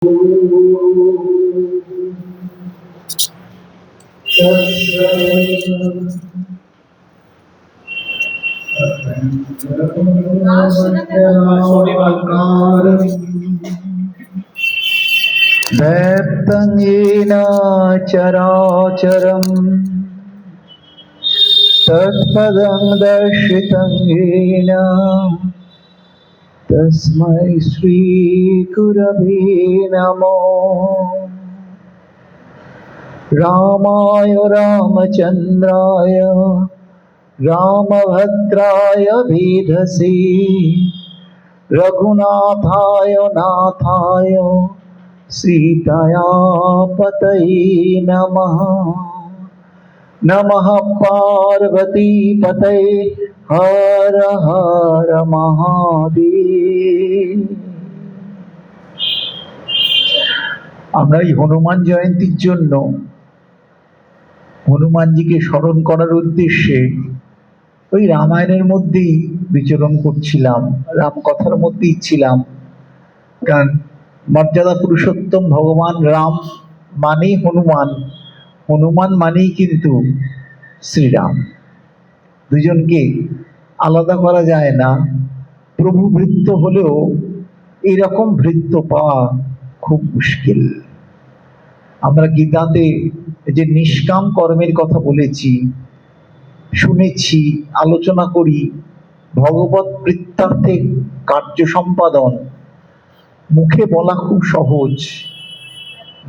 व्यक्तं येन चराचरं तत्पदं दर्शितं येन तस्मै श्रीगुरवे नमः। रामाय रामचन्द्राय रामभद्राय वेधसे रघुनाथाय नाथाय सीताया पतये नमः। नमः पार्वती पतये हर हर महादेव। আমরা এই হনুমান জয়ন্তীর জন্য হনুমানজিকে স্মরণ করার উদ্দেশ্যে ওই রামায়ণের মধ্যেই বিচরণ করছিলাম, রাম কথার মধ্যেই ছিলাম। কারণ মর্যাদা পুরুষোত্তম ভগবান রাম মানেই হনুমান, হনুমান মানেই কিন্তু শ্রীরাম। দুজনকে আলাদা করা যায় না। প্রভু ভৃত্য হলেও এইরকম ভৃত্য পাওয়া খুব মুশকিল। আমরা গীতাতে যে নিষ্কাম কর্মের কথা বলেছি, শুনেছি, আলোচনা করি, ভগবত বৃত্তার্থে কার্য সম্পাদন মুখে বলা খুব সহজ,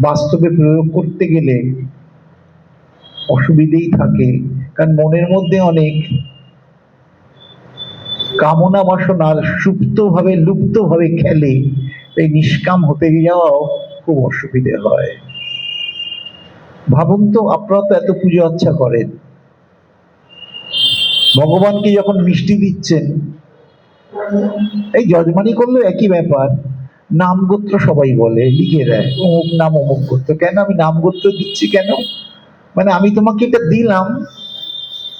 বাস্তবে প্রয়োগ করতে গেলে অসুবিধেই থাকে। কারণ মনের মধ্যে অনেক কামনা বাসনার সুপ্তভাবে লুপ্তভাবে খেলে, এই নিষ্কাম হতে যাওয়াও খুব অসুবিধে হয়। ভাবুন তো, আপনারা তো এত পুজো আচ্ছা করেন, ভগবানকে যখন মিষ্টি দিচ্ছেন, এই যজমানি করলেও একই ব্যাপার, নাম গোত্র সবাই বলে, লিখে দেয় অমুক নাম অমুক গোত্র। কেন আমি নাম গোত্র দিচ্ছি কেন? মানে আমি তোমাকে এটা দিলাম,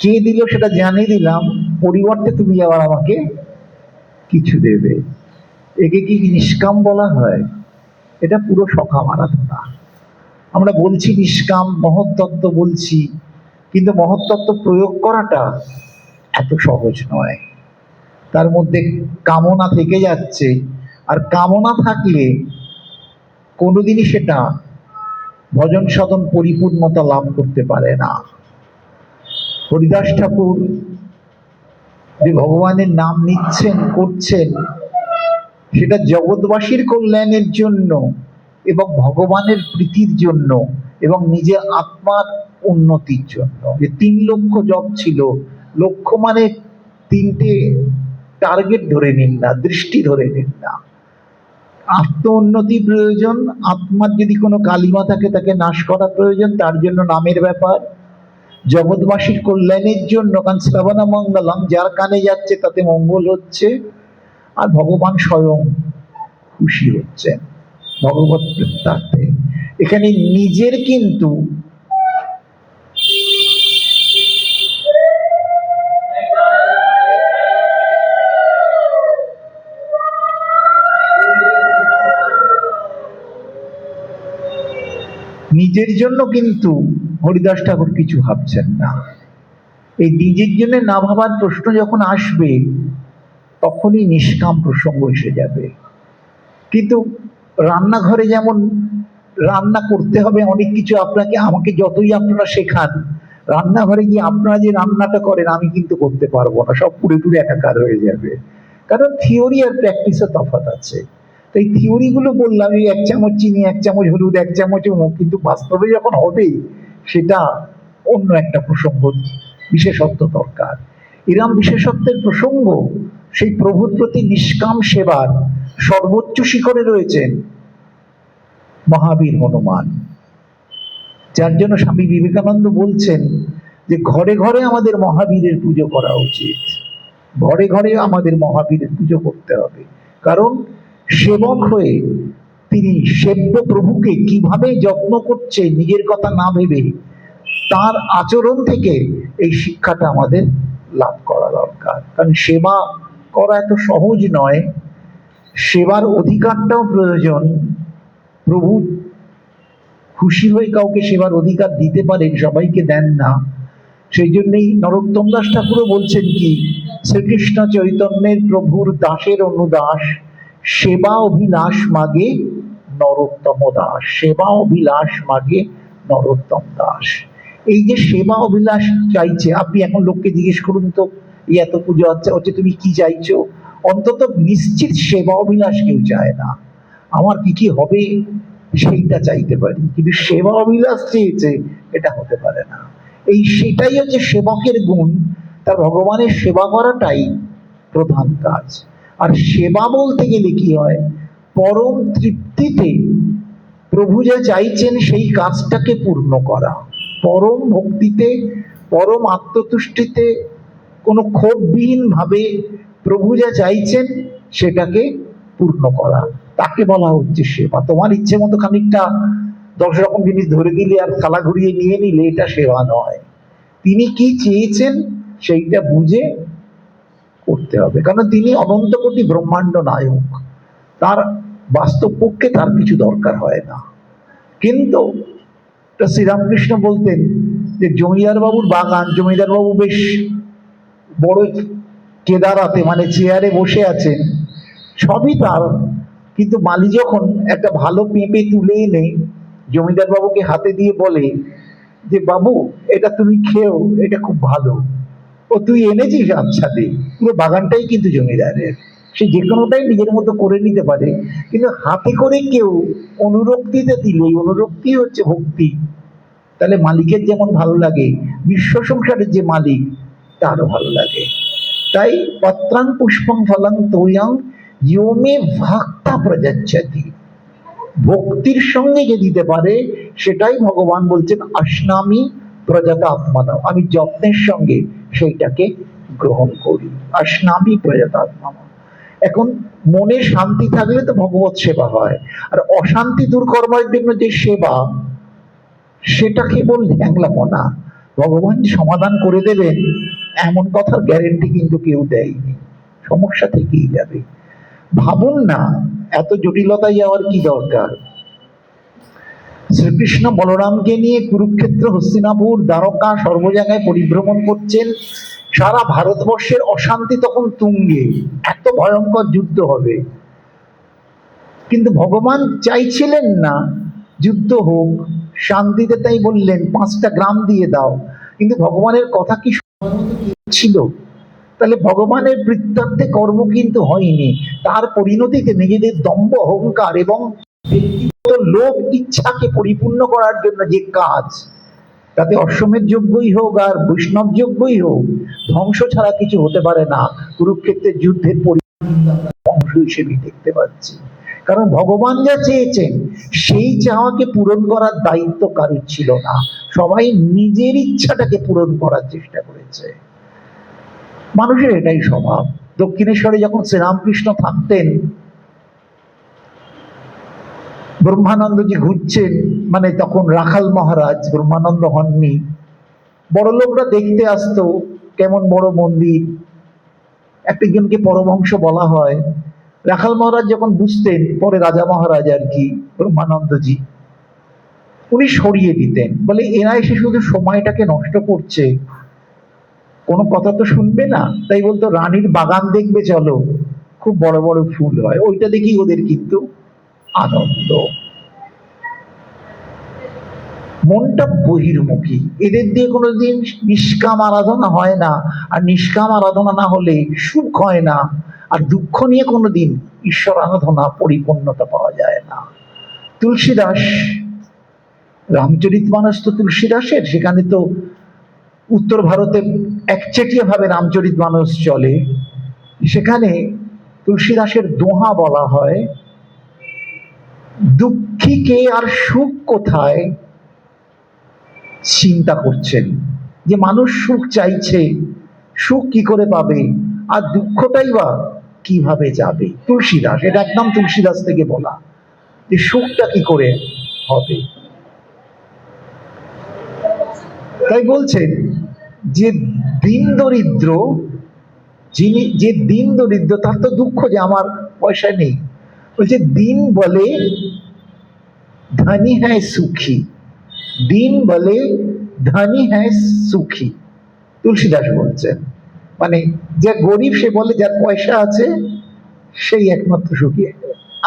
কে দিল সেটা জানিয়ে দিলাম, পরিবর্তে তুমি আবার আমাকে কিছু দেবে। একে কি নিষ্কাম বলা হয়? এটা পুরো সখা মারাধনা। আমরা বলছি নিষ্কাম, মহত্তত্ত্ব বলছি, কিন্তু মহত্তত্ত্ব প্রয়োগ করাটা এত সহজ নয়। তার মধ্যে কামনা থেকে যাচ্ছে, আর কামনা থাকলে কোনোদিনই সেটা ভজন সাধন পরিপূর্ণতা লাভ করতে পারে না। হরিদাস ঠাকুর যে ভগবানের নাম নিচ্ছেন, করছেন, সেটা জগৎবাসীর কল্যাণের জন্য এবং ভগবানের প্রীতির জন্য এবং নিজের আত্মার উন্নতির জন্য। যে 3 লক্ষ জপ ছিল, লক্ষ্য মানে 3টে টার্গেট ধরে নিন না, দৃষ্টি ধরে নিন না। আত্ম উন্নতি প্রয়োজন, আত্মার যদি কোনো কালিমা থাকে তাকে নাশ করা প্রয়োজন, তার জন্য নামের ব্যাপার। জগৎবাসীর কল্যাণের জন্য, কারণ শ্রবণ মঙ্গলম, যার কানে যাচ্ছে তাতে মঙ্গল হচ্ছে, আর ভগবান স্বয়ং খুশি হচ্ছেন ভগবত বৃত্তার্থে। এখানে নিজের কিন্তু নিজের জন্য কিন্তু হরিদাস ঠাকুর কিছু ভাবছেন না। এই নিজের জন্য না ভাবার প্রশ্ন যখন আসবে, তখনই নিষ্কাম প্রসঙ্গ এসে যাবে। কিন্তু রান্নাঘরে যেমন রান্না করতে হবে, অনেক কিছু আপনাকে আমাকে যতই আপনারা শেখান, রান্নাঘরে গিয়ে আপনারা যে রান্নাটা করেন আমি কিন্তু করতে পারবো না, সব পুড়ে পুড়ে একাকার হয়ে যাবে। কারণ থিওরি আর প্র্যাকটিসের তফাৎ আছে। তো এই থিওরিগুলো বললাম, এই 1 চামচ চিনি, 1 চামচ হলুদ, 1 চামচ অমুক, কিন্তু বাস্তবে যখন হবে সেটা অন্য একটা প্রসঙ্গ, বিশেষত্ব দরকার। এরম বিশেষত্বের প্রসঙ্গ সেই প্রভুর প্রতি নিষ্কাম সেবার সর্বোচ্চ শিখরে রয়েছেন মহাবীর হনুমান, যার জন্য স্বামী বিবেকানন্দ বলছেন যে ঘরে ঘরে আমাদের মহাবীরের পুজো করা উচিত, ঘরে ঘরে আমাদের মহাবীরের পুজো করতে হবে। কারণ সেবক হয়ে তিনি সেব্য প্রভুকে কিভাবে যত্ন করছে নিজের কথা না ভেবে, তার আচরণ থেকে এই শিক্ষাটা আমাদের লাভ করা দরকার। কারণ সেবা করা এত সহজ নয়, সেবার অধিকারটাও প্রয়োজন, প্রভু খুশি হয়ে কাউকে সেবার অধিকার দিতে পারেন, সবাইকে দেন না। সেই জন্যই নরোত্তম দাস ঠাকুরও বলছেন কি, শ্রীকৃষ্ণ চৈতন্যের প্রভুর দাসের অনুদাস, সেবা অভিলাষ মাগে নরোত্তম দাস। সেবা অভিলাষ মাগে নরোত্তম দাস। এই যে সেবা অভিলাষ চাইছে, আপনি এখন লোককে জিজ্ঞেস করুন তো, এই এত পুজো হচ্ছে তুমি কি চাইছো, অন্তত নিশ্চিত সেবা অভিলাষ কেউ চায় না। আমার কি কি হবে সেইটা চাইতে পারি, কিন্তু সেবা অভিলাষ চেয়েছে এটা হতে পারে না। সেটাই হচ্ছে সেবকের গুণ, তার ভগবানের সেবা করাটাই প্রধান কাজ। আর সেবা বলতে গেলে কি হয়, পরম তৃপ্তিতে প্রভু যা চাইছেন সেই কাজটাকে পূর্ণ করা, পরম ভক্তিতে, পরম আত্মতুষ্টিতে, কোনো ক্ষোভবিহীন ভাবে প্রভু যা চাইছেন সেটাকে পূর্ণ করা, তাকে বলা হচ্ছে সেবা। তোমার ইচ্ছে মতো খানিকটা 10 রকম জিনিস ধরে দিলে আর থালা ঘুরিয়ে নিয়ে নিলে এটা সেবা নয়। তিনি কি চেয়েছেন সেইটা বুঝে করতে হবে, কারণ তিনি অনন্ত কোটি ব্রহ্মাণ্ড নায়ক, তার বাস্তব পক্ষে তার কিছু দরকার হয় না। কিন্তু শ্রীরামকৃষ্ণ বলতেন যে জমিদার বাবুর বাগান, জমিদার বাবু বেশ বড় কেদারাতে মানে চেয়ারে বসে আছেন, সবই তার, কিন্তু মালি যখন একটা ভালো পেঁপে তুলে এনে জমিদার বাবুকে হাতে দিয়ে বলে যে বাবু এটা তুমি খেও, এটা খুব ভালো, ও তুই এনেছিস, আচ্ছা দে। পুরো বাগানটাই কিন্তু জমিদারের, সে যে কোনোটাই নিজের মতো করে নিতে পারে, কিন্তু হাতে করে কেউ অনুরক্তিতে দিলে, অনুরক্তি হচ্ছে ভক্তি, তাহলে মালিকের যেমন ভালো লাগে, বিশ্ব সংসারের যে মালিক তারও ভালো লাগে। তাই পত্রাং পুষ্পং ফলং তোয়ং ইয়মে ভক্তা প্রযচ্ছতি, ভক্তির সঙ্গে যে দিতে পারে সেটাই ভগবান বলছেন অশ্নামি প্রজাতা আত্মানব, আমি যত্নের সঙ্গে সেইটাকে গ্রহণ করি, অশ্নামি প্রজাতা আত্মানব। এখন মনে শান্তি থাকলে তো ভগবত সেবা হয়, আর অশান্তি দূর করবার জন্য যে সেবা, সেটা কেবল ল্যাংলাপনা। ভগবান সমাধান করে দেবেন এমন কথার গ্যারেন্টি কিন্তু কেউ দেয়নি, সমস্যা থেকেই যাবে। ভাবুন না এত জটিলতায় যাওয়ার কি দরকার। শ্রীকৃষ্ণ বলরামকে নিয়ে কুরুক্ষেত্র, হস্তিনাপুর, দ্বারকা সর্ব জায়গায় পরিভ্রমণ করছেন, সারা ভারতবর্ষের অশান্তি তখন তুঙ্গে, এত ভয়ঙ্কর যুদ্ধ হবে, কিন্তু ভগবান চাইছিলেন না যুদ্ধ হোক, শান্তিতে, তাই বললেন 5টা গ্রাম দিয়ে দাও। কিন্তু ভগবানের কথা কি ছিল? তাহলে ভগবানের বৃত্তান্তে কর্ম কিন্তু হয়নি, তার পরিণতিতে নিজেদের দম্ভ, অহংকার এবং ব্যক্তিগত লোভ ইচ্ছাকে পরিপূর্ণ করার জন্য যে কাজ, তাতে অশ্বমেধ যজ্ঞই হোক আর বৈষ্ণব যজ্ঞই হোক, ধ্বংস ছাড়া কিছু হতে পারে না। কুরুক্ষেত্রের যুদ্ধের ধ্বংস হিসেবে দেখতে পাচ্ছি, কারণ ভগবান যা চেয়েছেন সেই চাওয়াকে পূরণ করার দায়িত্ব কারোর ছিল না, সবাই নিজের ইচ্ছাটাকে পূরণ করার চেষ্টা করেছে। মানুষের এটাই স্বভাব। দক্ষিণেশ্বরে যখন শ্রীরামকৃষ্ণ থাকতেন, ব্রহ্মানন্দজি ঘুরছেন, মানে তখন রাখাল মহারাজ, ব্রহ্মানন্দ হননি, বড় লোকরা দেখতে আসতো কেমন বড় মন্দির, একজনকে পরমহংস বলা হয়। রাখাল মহারাজ যখন বুঝতেন, পরে রাজা মহারাজ আর কি, ব্রহ্মানন্দজি, উনি সরিয়ে দিতেন, বলে এরা এসে শুধু সময়টাকে নষ্ট করছে, কোনো কথা তো শুনবে না। তাই বলতো রানীর বাগান দেখবে চলো, খুব বড় বড় ফুল হয়, ওইটা দেখি ওদের কিন্তু আনন্দ। মনটা বহির্মুখী, এদের দিয়ে কোনোদিন নিষ্কাম আরাধনা হয় না, আর নিষ্কাম আরাধনা না হলে সুখ হয় না, আর দুঃখ নিয়ে কোনোদিন ঈশ্বর আরাধনা পরিপূর্ণতা পাওয়া যায় না। তুলসীদাস, রামচরিতমানস তো তুলসীদাসের, সেখানে তো উত্তর ভারতে একচেটিয়া ভাবে রামচরিতমানস চলে, সেখানে তুলসীদাসের দোহা বলা হয়, দুঃখীকে আর সুখ কোথায় চিন্তা করছেন, যে মানুষ সুখ চাইছে, সুখ কি করে পাবে, আর দুঃখটাই বা কিভাবে যাবে। তুলসীদাস, এটা একদম তুলসীদাস থেকে বলা, যে সুখটা কি করে হবে। তাই বলছেন যে দিন দরিদ্র, যিনি যে দিন দরিদ্র, তার তো দুঃখ যে আমার পয়সা নেই। বলছে দিন বলে ধনী হ্যায় সুখী, দিন বলে ধনী হ্যায় সুখী। তুলসীদাস বলছেন, মানে যে গরিব সে বলে যার পয়সা আছে সেই একমাত্র সুখী।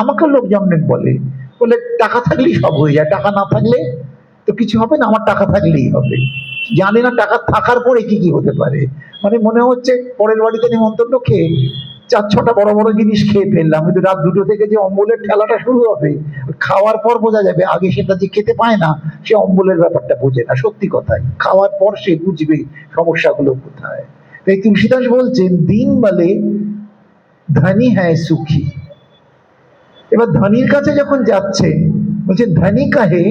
আমাকে লোকজন অনেক বলে, বলে টাকা থাকলেই সব হয়ে যায়, টাকা না থাকলে তো কিছু হবে না, আমার টাকা থাকলেই হবে। জানি না টাকা থাকার পরে কি কি হতে পারে। মানে মনে হচ্ছে পরের বাড়িতে নিমন্ত্রণ খেয়ে 4-6টা বড় বড় জিনিস খেয়ে ফেললাম, কিন্তু রাত 2টো থেকে যে অম্বলের ঠেলাটা শুরু হবে, খাওয়ার পর বোঝা যাবে। আগে সেটা যে খেতে পায় না, সে অম্বলের ব্যাপারটা বোঝে না। সত্যি কথাই, খাওয়ার পর সে বুঝবে সমস্যাগুলো কোথায়। তাই তুলসীদাস বলছেন, দিন বলে ধনী হ্যায় সুখী। এবার ধনীর কাছে যখন যাচ্ছেন, বলছেন ধনী কাহে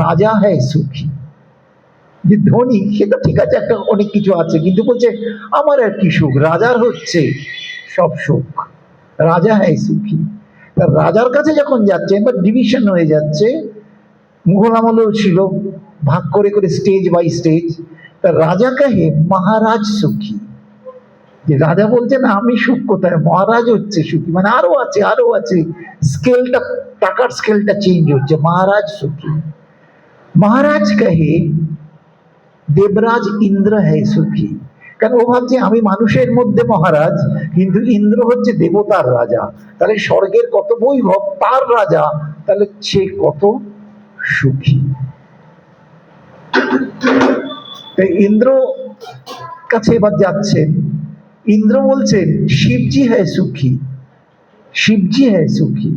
রাজা হ্যায় সুখী। যে ধনী সে তো ঠিক আছে, একটা অনেক কিছু আছে, কিন্তু বলছে আমার আর কি সুখ, রাজার হচ্ছে সব সুখ, রাজা হ্যায় সুখী। তা রাজার কাছে যখন যাচ্ছে, এবার ডিভিশন হয়ে যাচ্ছে, মুঘল আমলেও ছিল, ভাগ করে করে স্টেজ বাই স্টেজ। তা রাজা কাহে মহারাজ সুখী। যে রাজা বলছে না আমি সুখ কোথায়, মহারাজ হচ্ছে সুখী, মানে আরো আছে আরো আছে, স্কেলটা, টাকার স্কেলটা চেঞ্জ হচ্ছে, মহারাজ সুখী। মহারাজ কাহে দেবরাজ ইন্দ্র হ্যায় সুখী। কারণ ও ভাবছে আমি মানুষের মধ্যে মহারাজ, কিন্তু ইন্দ্র হচ্ছে দেবতার রাজা, তাহলে স্বর্গের কত বৈভব, তার রাজা, তাহলে সে কত সুখী। তাই ইন্দ্র কাছে এবার যাচ্ছেন, ইন্দ্র বলছেন শিবজি হ্যায় সুখী, শিবজি হ্যায় সুখী।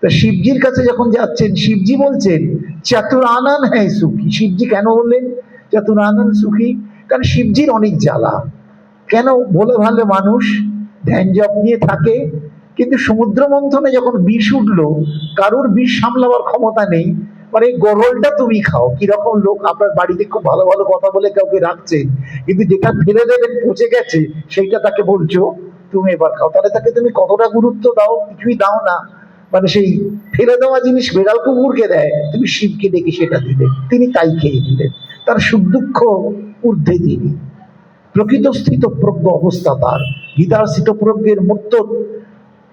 তা শিবজির কাছে যখন যাচ্ছেন, শিবজি বলছেন চতুরানন হ্যায় সুখী। শিবজি কেন বললেন চতুরানন সুখী? কারণ শিবজির অনেক জ্বালা। কেন? বলে ভালো মানুষ ধ্যান জপ নিয়ে থাকে, কিন্তু সমুদ্র মন্থনে যখন বিষ উঠলো, কারুর বিষ সামলাবার ক্ষমতা নেই, মানে গরলটা তুমি খাও। কিরকম লোক আপনার বাড়িতে খুব ভালো ভালো কথা বলে কাউকে রাখছেন, কিন্তু যেটা ফেলে দেবেন পচে গেছে, সেইটা তাকে বলছো তুমি এবার খাও, তাহলে তাকে তুমি কতটা গুরুত্ব দাও? কিছুই দাও না। মানে সেই ফেলে দেওয়া জিনিস বেড়াল কুকুরকে দেয়, তুমি শিবকে ডেকে সেটা দিলে, তিনি তাই খেয়ে দিলেন। তার সুখ দুঃখ ঊর্ধ্বে তিনি, প্রকৃত স্থিত প্রজ্ঞ অবস্থা তার। গীতার স্থিত প্রজ্ঞের মূর্ত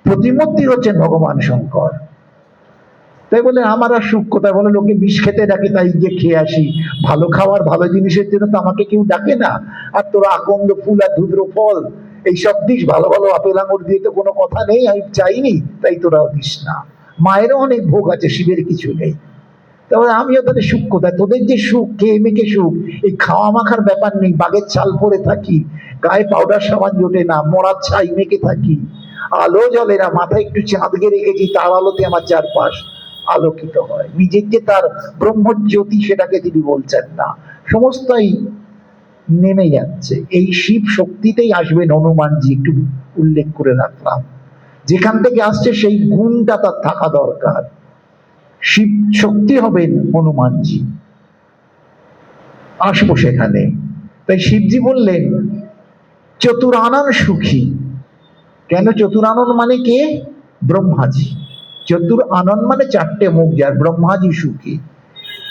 প্রতিমূর্তি হচ্ছেন ভগবান শঙ্কর। তাই বলে আমার আর সুখ কোথায়? বলে লোকে বিষ খেতে ডাকে, তাই গিয়ে খেয়ে আসি। ভালো খাওয়ার ভালো জিনিসের জন্য তো আমাকে কেউ ডাকে না। আর তোরা আকন্দ ফুল আর ধুদ্র ফল এইসব দিস, ভালো ভালো আপেল আঙুর দিয়ে তো কোনো কথা নেই, আমি চাইনি, তাই তোরাও দিস না। মায়েরও অনেক ভোগ আছে, শিবের কিছু নেই। তাহলে আমিও তাদের সুখ কোথায়? তোদের যে সুখ, খেয়ে মেখে সুখ, এই খাওয়া মাখার ব্যাপার নেই, বাগের চাল পরে থাকি, গায়ে পাউডার সাবান জোটে না, মরার ছাই মেখে থাকি, আলো জ্বলে না, মাথায় একটু চাঁদকে রেখেছি, তার আলোতে আমার চারপাশ আলোকিত হয়। নিজের যে তার ব্রহ্মজ্যোতি, সেটাকে তিনি বলছেন না, সমস্তই নেমে যাচ্ছে। এই শিব শক্তিতেই আসবেন হনুমানজি, একটু উল্লেখ করে রাখলাম। যেখান থেকে আসছে সেই গুণটা তার থাকা দরকার। শিব শক্তি হবেন হনুমানজি, আসবো সেখানে। তাই শিবজি বললেন চতুরানন সুখী। কেন চতুরানন? মানে কে? ব্রহ্মাজি। চতুর আনন মানে 4টে মুখ যার, ব্রহ্মাজি সুখী।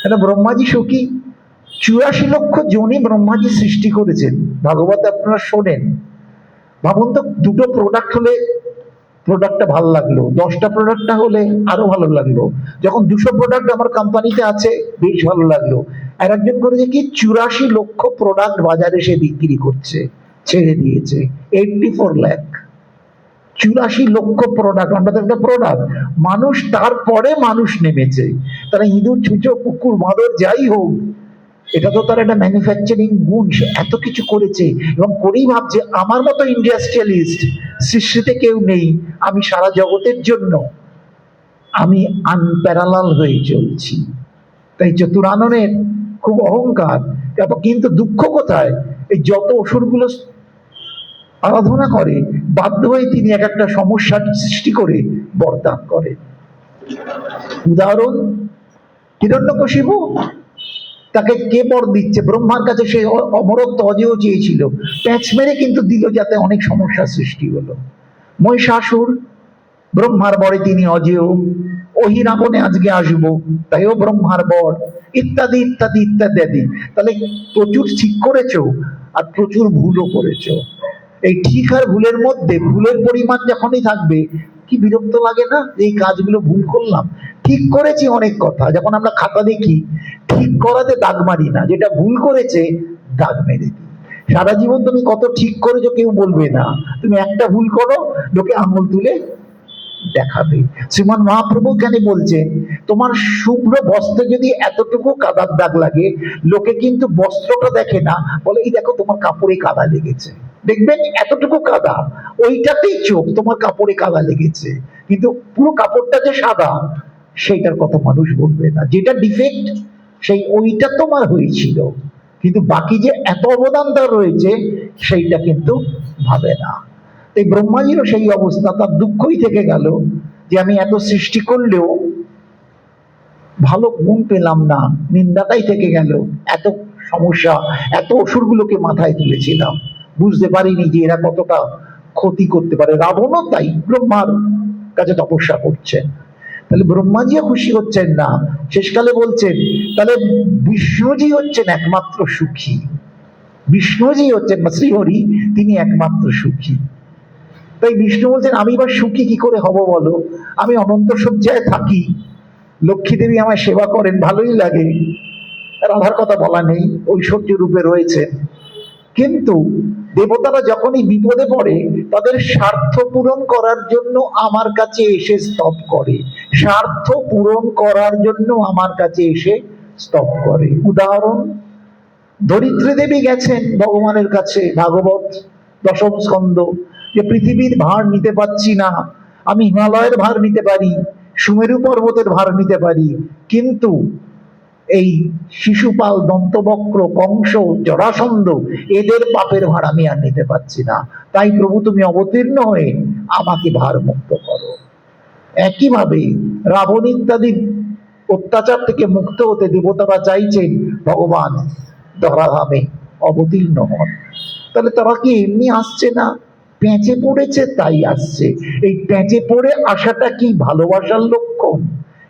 কেন ব্রহ্মাজি সুখী? 84 লক্ষ যোনি ব্রহ্মাজি সৃষ্টি করেছেন, ভাগবত আপনারা শোনেন। ভাবুন তো, দুটো প্রোডাক্ট হলে প্রোডাক্টটা ভালো লাগলো, 10টা প্রোডাক্টটা হলে আরো ভালো লাগলো। যখন 200 প্রোডাক্ট আমার কোম্পানিতে আছে, বেশ ভালো লাগলো। আর একজন করেছে কি 84 লক্ষ প্রোডাক্ট বাজারে সে বিক্রি করছে, ছেড়ে দিয়েছে 84 লাখ। 84 লক্ষ প্রোডাক্ট, আমাদের একটা প্রোডাক্ট। মানুষ, তারপরে মানুষ নেমেছে। তারা ইঁদুর, ছুঁচো, কুকুর, বাঁদর যাই হোক, এটা তো তার একটা ম্যানুফ্যাকচারিং গুণ। সে এত কিছু করেছে এবং করেই ভাবছে আমার মতো ইন্ডাস্ট্রিয়ালিস্ট সৃষ্টিতে কেউ নেই, আমি সারা জগতের জন্য আমি আনপ্যারালাল হয়ে চলছি। তাই চতুরাননের খুব অহংকার। কিন্তু দুঃখ কোথায়? এই যত অসুরগুলো আরাধনা করে, বাধ্য হয়ে তিনি এক একটা সমস্যার সৃষ্টি করে বরদান করে। উদাহরণ, হিরণ্যকশিপু, তাকে কে বর দিচ্ছে? ব্রহ্মার কাছে সে অমরত্ব অজেয় চেয়েছিল, প্যাঁচ মেরে কিন্তু দিল, যাতে অনেক সমস্যার সৃষ্টি হলো। মহিষাসুর, ব্রহ্মার বরে তিনি অজেয়। অহিরাবণে আজকে আসবো, তাইও ব্রহ্মার বর, ইত্যাদি ইত্যাদি ইত্যাদি। তাহলে প্রচুর ঠিক করেছো আর প্রচুর ভুলও করেছো। এই ঠিক আর ভুলের মধ্যে ভুলের পরিমাণ যখনই থাকবে, কি বিরক্ত লাগে না এই কাজগুলো ভুল করলাম। ঠিক করেছি অনেক কথা, যখন আমরা খাতা দেখি ঠিক করাতে দাগ মারি না, যেটা ভুল করেছে দাগ মেরে দিই। সারা জীবন তুমি কত ঠিক করেছো কেউ বলবে না, তুমি একটা ভুল করো লোকে আঙুল তুলে দেখাবে। শ্রীমান মহাপ্রভু কেন বলছেন তোমার শুভ্র বস্ত্রে যদি এতটুকু কাদার দাগ লাগে, লোকে কিন্তু বস্ত্রটা দেখে না, বলে এই দেখো তোমার কাপড়ে কাদা লেগেছে, দেখবেন এতটুকু কাদা, ওইটাতেই চোখ তোমার কাপড়ে কাদা লেগেছে, কিন্তু পুরো কাপড়টা যে সাদা সেইটার কথা মানুষ বলবে না। যেটা ডিফেক্ট সেই ওইটা তোমার হয়েছিল, কিন্তু বাকি যে এত অবদান তার রয়েছে সেইটা কিন্তু ভাবে না। এই ব্রহ্মাজিরও সেই অবস্থা, তার দুঃখই থেকে গেল যে আমি এত সৃষ্টি করলেও ভালো গুণ পেলাম না, নিন্দাটাই থেকে গেল। এত সমস্যা, এত অসুরগুলোকে মাথায় তুলেছিলাম, বুঝতে পারিনি যে এরা কতটা ক্ষতি করতে পারে। রাবণও তাই ব্রহ্মার কাছে তপস্যা করছেন, তাহলে ব্রহ্মাজিও খুশি হচ্ছেন না। শেষকালে বলছেন তাহলে বিষ্ণুজি হচ্ছেন একমাত্র সুখী, বিষ্ণুজি হচ্ছেন শ্রীহরি, তিনি একমাত্র সুখী। তাই বিষ্ণু বলছেন আমি এবার সুখী কি করে হব বলো, আমি অনন্ত শয্যায় থাকি, লক্ষ্মী দেবী আমায় সেবা করেন, ভালোই লাগে, রাধার কথা বলা নেই, ঐশ্বর্য রূপে রয়েছে। কিন্তু দেবতারা যখনই বিপদে পড়ে তাদের স্বার্থ পূরণ করার জন্য আমার কাছে এসে স্তব করে, স্বার্থ পূরণ করার জন্য আমার কাছে এসে স্তব করে। উদাহরণ, ধরিত্রী দেবী গেছেন ভগবানের কাছে, ভাগবত দশম স্কন্ধ, যে পৃথিবীর ভার নিতে পারছি না, আমি হিমালয়ের ভার নিতে পারি, সুমেরু পর্বতের ভার নিতে পারি, কিন্তু এই শিশুপাল, দন্তবক্র, কংস, জরাসন্ধ এদের পাপের ভার আমি আর নিতে পারছি না, তাই প্রভু তুমি অবতীর্ণ হয়ে আমাকে ভার মুক্ত করো। একইভাবে রাবণ ইত্যাদি অত্যাচার থেকে মুক্ত হতে দেবতারা চাইছেন ভগবান ধরাধামে অবতীর্ণ হন। তাহলে তারা কি এমনি আসছে না, পেঁচে পড়েছে তাই আসছে। এই পেঁচে পড়ে আসাটা কি ভালোবাসার লক্ষণ?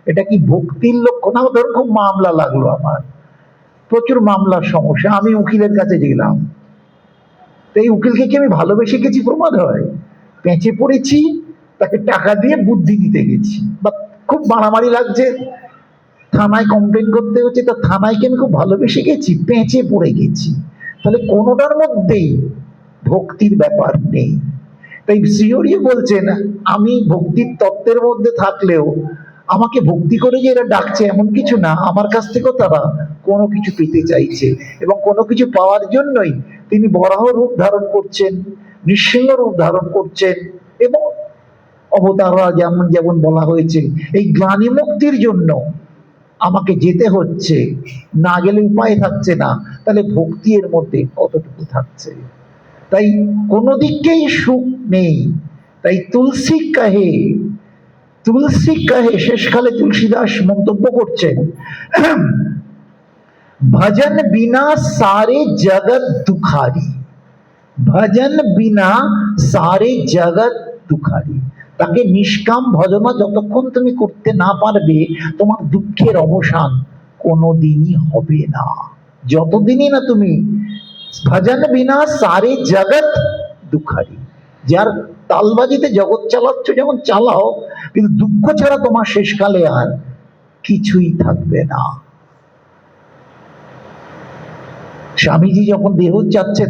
এটা কি ভক্তির লক্ষণ? আমার ধরুন খুব মামলা লাগলো, আমার প্রচুর মামলার সমস্যা, আমি উকিলের কাছে গেলাম, এই উকিলকে কি আমি ভালোবেসে গেছি প্রমাণ হয়? পেঁচে পড়েছি, তাকে টাকা দিয়ে বুদ্ধি দিতে গেছি, বা খুব মারামারি লাগছে, থানায় কমপ্লেন করতে হচ্ছে, তা থানায় কি আমি খুব ভালোবেসে গেছি? পেঁচে পড়ে গেছি। তাহলে কোনোটার মধ্যেই ভক্তির ব্যাপার নেই। তাই শ্রীহরিও বলছেন আমি ভক্তির তত্ত্বের মধ্যে থাকলেও আমাকে ভক্তি করে যে এরা ডাকছে এমন কিছু না, আমার কাছ থেকেও তারা কোনো কিছু পেতে চাইছে, এবং কোনো কিছু পাওয়ার জন্যই তিনি বরাহ রূপ ধারণ করছেন, নৃসিংহ রূপ ধারণ করছেন, এবং অবতাররা যেমন যেমন বলা হয়েছে এই গ্লানি মুক্তির জন্য আমাকে যেতে হচ্ছে, না গেলে উপায় থাকছে না। তাহলে ভক্তি এর মধ্যে কতটুকু থাকছে? তাই কোনো দিকেই সুখ নেই। তাই তুলসী কাহে, তুলসী কাহে, শেষকালে তুলসীদাস মন্তব্য করছেন ভজন বিনা সারে জগৎ দুখারি, ভজন বিনা সারে জগৎ দুখারি। তাকে নিষ্কাম ভজনা যতক্ষণ তুমি করতে না পারবে তোমার দুঃখের অবসান কোনোদিনই হবে না, যতদিনই না তুমি ভজন বিনা সারে জগৎ দুখারি, যার তালবাজিতে জগৎ চালাচ্ছ যেমন চালাও, কিন্তু দুঃখ ছাড়া তোমার শেষকালে আর কিছুই থাকবে না। স্বামীজি যখন দেহ যাচ্ছে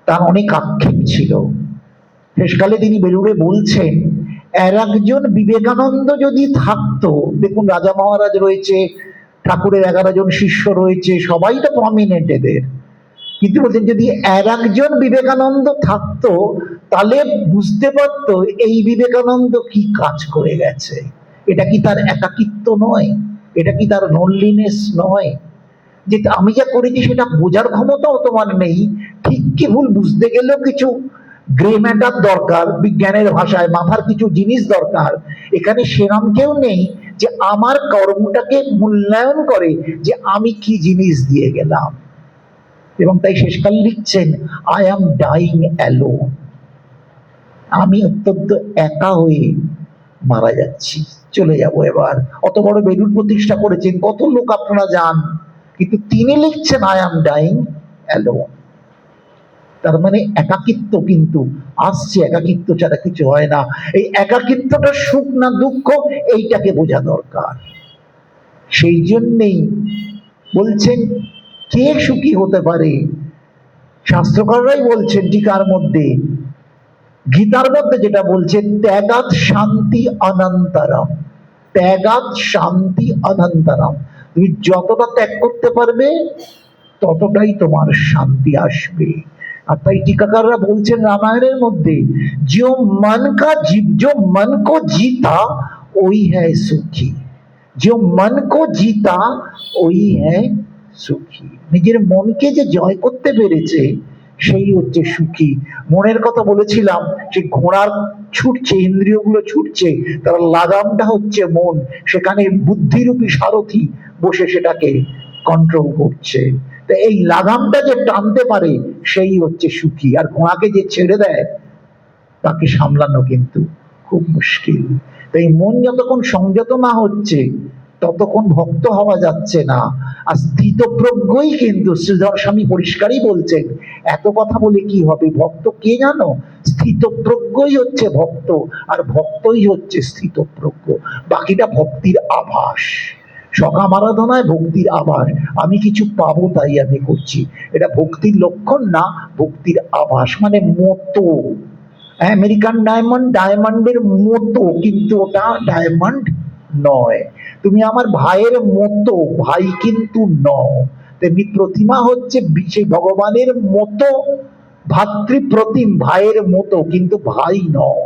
তার অনেক আক্ষেপ ছিল। শেষকালে তিনি বেরুড়ে বলছেন আর একজন বিবেকানন্দ যদি থাকতো, দেখুন রাজা মহারাজ রয়েছে, ঠাকুরের 11 জন শিষ্য রয়েছে, সবাই তো প্রমিনেন্ট এদের, কিন্তু বলছেন যদি আর একজন বিবেকানন্দ থাকতো তাহলে বুঝতে পারতো এই বিবেকানন্দ কি কাজ করে গেছে। এটা কি তার একাকিত্ব নয়? এটা কি তার লোনলিনেস নয়? যে আমি যা করেছি সেটা বোঝার ক্ষমতাও তোমার নেই, ঠিক কি ভুল বুঝতে গেলেও কিছু গ্রে ম্যাটার দরকার, বিজ্ঞানের ভাষায় মাথার কিছু জিনিস দরকার। এখানে সেরম কেউ নেই যে আমার কর্মটাকে মূল্যায়ন করে যে আমি কি জিনিস দিয়ে গেলাম। এবং তাই শেষকাল লিখছেন আই অ্যাম ডাইং অ্যালোন, আমি অত্যন্ত একা হয়ে মারা যাচ্ছি, চলে যাব এবার। অত বড় বেলুন প্রতিষ্ঠা করেছেন, কত লোক আপনারা যান, কিন্তু তিনি লিখছেন আই অ্যাম ডাইং অ্যালোন। তার মানে একাকিত্ব কিন্তু আসছে, একাকিত্ব ছাড়া কিছু হয় না। এই একাকিত্বটা সুখ না দুঃখ, এইটাকে বোঝা দরকার। সেই জন্যেই বলছেন কে সুখী হতে পারে, শাস্ত্রকাররাই বলছেন টিকার মধ্যে, গীতার মধ্যে যেটা বলছে, ত্যাগাৎ শান্তি অনন্তরম, ত্যাগাৎ শান্তি অনন্তরম। তুমি যতটা ত্যাগ করতে পারবে ততটাই তোমার শান্তি আসবে। আর তাই টিকাকাররা বলছেন রামায়ণের মধ্যে, जो मन का जो मन को जीता वही है सुखी, जो मन को जीता वही है সুখী। নিজের মনকে যে জয় করতে পেরেছে সেই হচ্ছে সুখী। মনের কথা বলেছিলাম, যে ঘোড়ার ছুটছে, ইন্দ্রিয়গুলো ছুটছে, তার লাগামটা হচ্ছে মন, সেখানে বুদ্ধিরূপী সারথি বসে সেটাকে কন্ট্রোল করছে। তা এই লাগামটা যে টানতে পারে সেই হচ্ছে সুখী। আর ঘোড়াকে যে ছেড়ে দেয় তাকে সামলানো কিন্তু খুব মুশকিল। তাই মন যতক্ষণ সংযত না হচ্ছে ততক্ষণ ভক্ত হওয়া যাচ্ছে না। আর স্থিতপ্রজ্ঞই কিন্তু শ্রীধর স্বামী পরিষ্কারই বলছেন, এত কথা বলে কি হবে, ভক্ত কে জানো? স্থিতপ্রজ্ঞই হচ্ছে ভক্ত, আর ভক্তই হচ্ছে স্থিতপ্রজ্ঞ। বাকিটা ভক্তির আভাস, সকাম আরাধনায় ভক্তির আভাস, আমি কিছু পাবো তাই আমি করছি, এটা ভক্তির লক্ষণ না, ভক্তির আভাস। মানে মতো, আমেরিকান ডায়মন্ড ডায়মন্ডের মতো, কিন্তু ওটা ডায়মন্ড নয়। তুমি আমার ভাইয়ের মতো, ভাই কিন্তু নও। তেমনি প্রতিমা হচ্ছে সেই ভগবানের মতো, ভাতৃপ্রতিম, ভাইয়ের মতো, কিন্তু ভাই নও।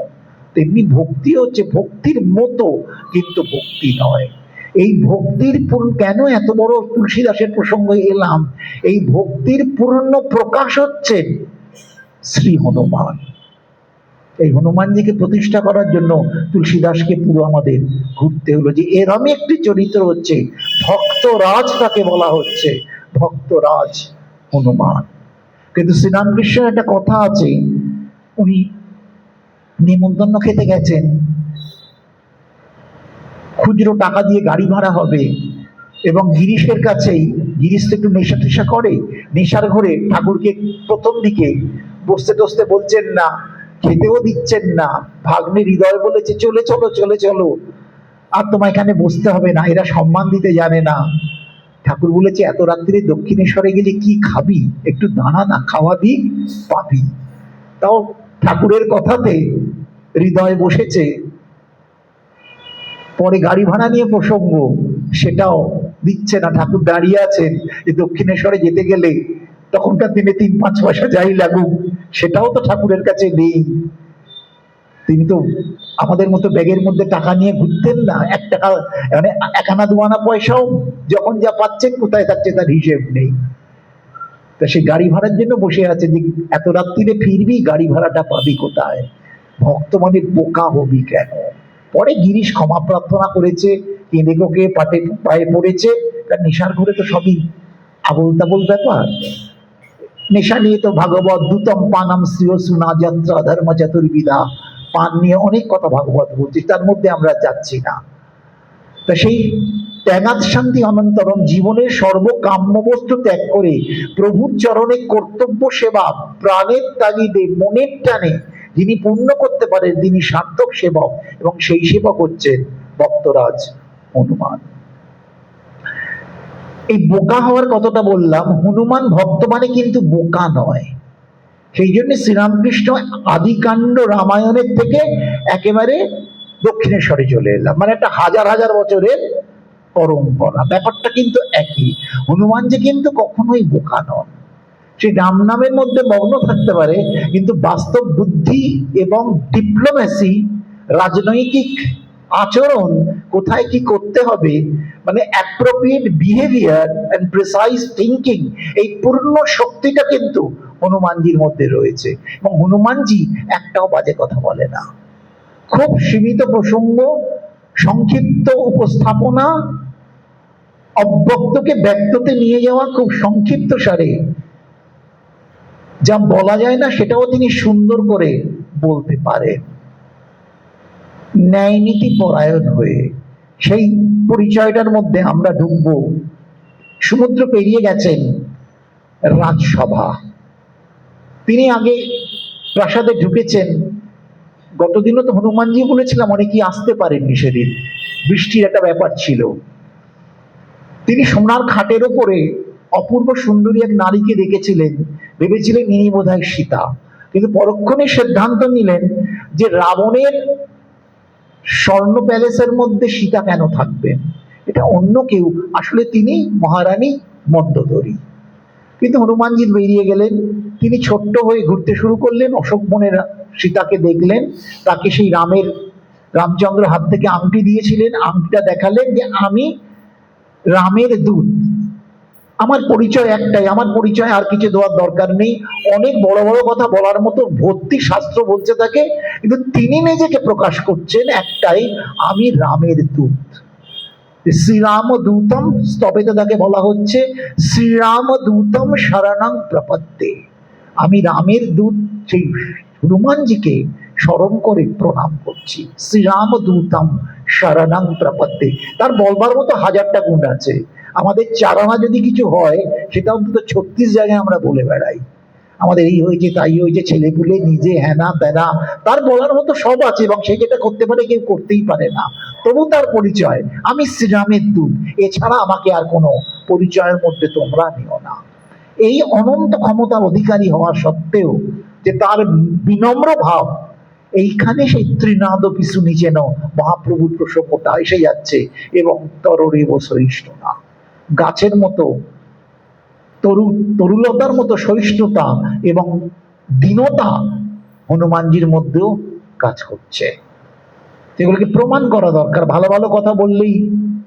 তেমনি ভক্তি হচ্ছে ভক্তির মতো, কিন্তু ভক্তি নয়। এই ভক্তির কেন এত বড় তুলসীদাসের প্রসঙ্গে এলাম, এই ভক্তির পূর্ণ প্রকাশ হচ্ছে শ্রী হনুমান। এই হনুমানজিকে প্রতিষ্ঠা করার জন্য তুলসীদাসকে পুরো আমাদের ঘুরতে হলো, যে এরমই একটি চরিত্র হচ্ছে ভক্তরাজ, তাকে বলা হচ্ছে ভক্তরাজ হনুমান। কিন্তু শ্রীরামকৃষ্ণের একটা কথা আছে, উনি নেমন্তন্ন খেতে গেছেন, খুচরো টাকা দিয়ে গাড়ি ভাড়া হবে, এবং গিরিশের কাছেই, গিরিশ তো একটু নেশা টেশা করে, নেশার ঘরে ঠাকুরকে প্রথম দিকে বসতে টসতে বলছেন না, খেতেও দিচ্ছেন না। ভাগ্নে হৃদয় বলেছে চলে চলো চলে চলো, আর তোমার এখানে বসতে হবে না, এরা সম্মান দিতে জানে না। ঠাকুর বলেছে এত রাত্রিরে দক্ষিণেশ্বরে গেলে কি খাবি, একটু দাঁড়া না, খাওয়া দিক পাবি। তাও ঠাকুরের কথাতে হৃদয় বসেছে। পরে গাড়ি ভাড়া নিয়ে প্রসঙ্গ, সেটাও দিচ্ছে না, ঠাকুর দাঁড়িয়ে আছেন যে দক্ষিণেশ্বরে যেতে গেলে তখনকার দিনে 3-5 পয়সা যাই লাগুক, সেটাও তো ঠাকুরের কাছে নেই। তিনি তো আমাদের মতো ব্যাগের মধ্যে টাকা নিয়ে ঘুরতেন না, 1 টাকা মানে 1 আনা 2 আনা পয়সাও যখন যা পাচ্ছেন কোথায় থাকছে তার হিসেব নেই। তা সেই গাড়ি ভাড়ার জন্য বসে আছে, যে এত রাত্রিরে ফিরবি, গাড়ি ভাড়াটা পাবি কোথায়? ভক্ত মানে বোকা হবি কেন? পরে গিরিশ ক্ষমা প্রার্থনা করেছে, কেঁদে কোকে পায়ে পড়েছে, কারণ নেশার ঘরে তো সবই আবোল তাবোল ব্যাপার। নেশা নিয়ে তো ভাগবত দূতম পানাম শ্রীয় সুনা যাত্রা ধর্ম চতুর্বিধা, পান নিয়ে অনেক কথা ভাগবত বলছে, তার মধ্যে আমরা যাচ্ছি না। তা সেই ত্যাগাৎ শান্তি অনন্তরম, জীবনের সর্বকাম্য বস্তু ত্যাগ করে প্রভুর চরণে কর্তব্য সেবা প্রাণের তাগিদে মনের টানে যিনি পূর্ণ করতে পারেন তিনি সার্থক সেবক, এবং সেই সেবক হচ্ছেন ভক্তরাজ হনুমান। এই বোকা হওয়ার কথাটা বললাম, হনুমান ভক্ত মানে কিন্তু বোকা নয়। সেই জন্য শ্রীরামকৃষ্ণ আদিকাণ্ড রামায়ণের থেকে একেবারে দক্ষিণেশ্বরে চলে এলাম, মানে একটা 1000 বছরের পরম্পরা, ব্যাপারটা কিন্তু একই। হনুমানজি কিন্তু কখনোই বোকা নন। সেই রাম নামের মধ্যে মগ্ন থাকতে পারে, কিন্তু বাস্তব বুদ্ধি এবং ডিপ্লোমেসি, রাজনৈতিক আচরণ, কোথায় কি করতে হবে, মানে appropriate behaviour and precise thinking, এই পূর্ণ শক্তিটা কিন্তু হনুমানজির মধ্যে রয়েছে। এবং হনুমানজি একটাও বাজে কথা বলে না, খুব সীমিত প্রসঙ্গ, সংক্ষিপ্ত উপস্থাপনা, অব্যক্তকে ব্যক্ততে নিয়ে যাওয়া খুব সংক্ষিপ্ত সারে, যা বলা যায় না সেটাও তিনি সুন্দর করে বলতে পারেন, ন্যায় নীতি পরায়ণ হয়ে। সেই পরিচয়টার মধ্যে আমরা ঢুকবো। সমুদ্র পেরিয়ে গেছেন রাজসভা, তিনি আগে প্রাসাদে ঢুকেছেন। গতদিনও তো হনুমানজি বলেছিলাম অনেকেই আসতে পারেননি, সেদিন বৃষ্টির একটা ব্যাপার ছিল। তিনি সোনার খাটের ওপরে অপূর্ব সুন্দরী এক নারীকে দেখেছিলেন, ভেবেছিলেন ইনি বোধহয় সীতা, কিন্তু পরক্ষণে সিদ্ধান্ত নিলেন যে রাবণের স্বর্ণ প্যালেসের মধ্যে সীতা কেন থাকবেন, এটা অন্য কেউ, আসলে তিনি মহারানী মন্দোদরী। কিন্তু হনুমানজি বেরিয়ে গেলেন, তিনি ছোট্ট হয়ে ঘুরতে শুরু করলেন, অশোক বনের সীতাকে দেখলেন, তাকে সেই রামচন্দ্র হাত থেকে আংটি দিয়েছিলেন, আংটিটা দেখালেন যে আমি রামের দূত, আমার পরিচয় একটাই, আমার পরিচয় আর কিছু দেওয়ার দরকার নেই। অনেক বড় বড় কথা বলার মতো ভর্তি শাস্ত্র বলছে থাকে, কিন্তু তিনি নিজেকে প্রকাশ করছেন একটাই, আমি রামের দূত। শ্রীরাম দূতম, স্তবেতে তাকে বলা হচ্ছে শ্রীরাম দূতম শরণং প্রপদ্যে, আমি রামের দূত সেই হনুমানজিকে স্মরণ করে প্রণাম করছি। শ্রীরাম দূতম শরণং প্রপদ্যে, তার বলবার মতো হাজারটা গুণ আছে। আমাদের চারণা যদি কিছু হয় সেটা অন্তত 36 জায়গায় আমরা বলে বেড়াই, আমাদের এই হয়েছে তাই হয়েছে, ছেলেপুলে নিজে হ্যানা তেনা, তার বলার মতো সব আছে, এবং সে যেটা করতে পারে কেউ করতেই পারে না, তবু তার পরিচয় আমি শ্রীরামের দূত, এছাড়া আমাকে আর কোনো পরিচয়ের মধ্যে তোমরা নিও না। এই অনন্ত ক্ষমতার অধিকারী হওয়া সত্ত্বেও যে তার বিনম্র ভাব, এইখানে সেই ত্রিনাদ পিছুনি যেন মহাপ্রভুর প্রসঙ্গটা এসে যাচ্ছে, এবং তররেব সহিষ্ণুতা, গাছের মতো তরুলতার মতো সহিষ্ণুতা এবং দীনতা হনুমানজির মধ্যেও কাজ করছে। এগুলোকে প্রমাণ করা দরকার, ভালো ভালো কথা বললেই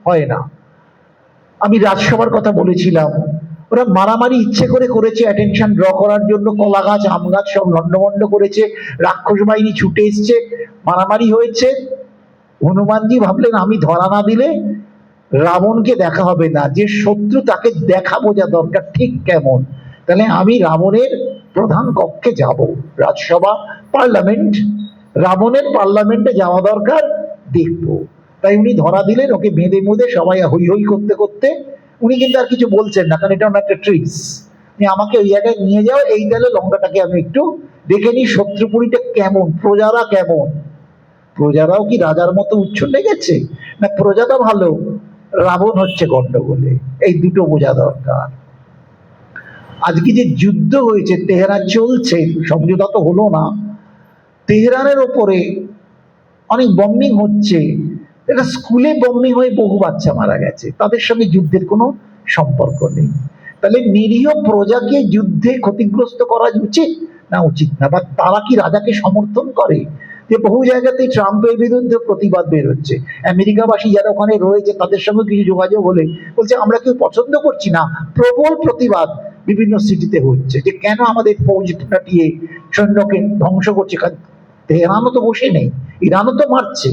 হয় না। আমি রাজসভার কথা বলেছিলাম, ওরা মারামারি ইচ্ছে করে করেছে অ্যাটেনশন ড্র করার জন্য, কলা গাছ আম গাছ সব লন্ডভন্ড করেছে, রাক্ষস বাহিনী ছুটে এসছে, মারামারি হয়েছে। হনুমানজি ভাবলেন আমি ধরা না দিলে রাবণকে দেখা হবে না, যে শত্রু তাকে দেখা বোঝা দরকার ঠিক কেমন, তাহলে আমি রাবণের প্রধান কক্ষে যাব, রাজসভা পার্লামেন্ট, রাবণের পার্লামেন্টে যাওয়া দরকার, দেখব। তাই উনি ধরা দিলেন, ওকে বেঁধে মুঁধে সবাই হই হই করতে করতে, উনি কিন্তু আর কিছু বলছেন না, কারণ এটা ওনার একটা ট্রিক্স, আমাকে ওই জায়গায় নিয়ে যাও, এই তাহলে লঙ্কাটাকে আমি একটু দেখে নিই শত্রুপুরীটা কেমন, প্রজারা কেমন, প্রজারাও কি রাজার মতো উচ্ছন্নে গেছে, না প্রজাটা ভালো, রাবণ হচ্ছে গন্ডগোলে, এই দুটো বোঝা দরকার। আজকে যে যুদ্ধ হয়েছে, তেহরান চলছে, সমঝোতা তো হলো না, তেহরানের ওপরে অনেক বম্বিং হচ্ছে, এটা স্কুলে বম্বিং হয়ে বহু বাচ্চা মারা গেছে, তাদের সঙ্গে যুদ্ধের কোনো সম্পর্ক নেই। তাহলে নিরীহ প্রজাকে যুদ্ধে ক্ষতিগ্রস্ত করা উচিত না, উচিত না, বা তারা কি রাজাকে সমর্থন করে? যে বহু জায়গাতেই ট্রাম্পের বিরুদ্ধে প্রতিবাদ বের হচ্ছে, আমেরিকাবাসী যারা ওখানে রয়েছে তাদের সঙ্গে কিছু যোগাযোগ হলে বলছে আমরা কেউ পছন্দ করছি না, প্রবল প্রতিবাদ বিভিন্ন সিটিতে হচ্ছে, যে কেন আমাদের ফৌজ কাটিয়ে সৈন্যকে ধ্বংস করছে। তেহরানও তো বসে নেই, ইরানও তো মারছে,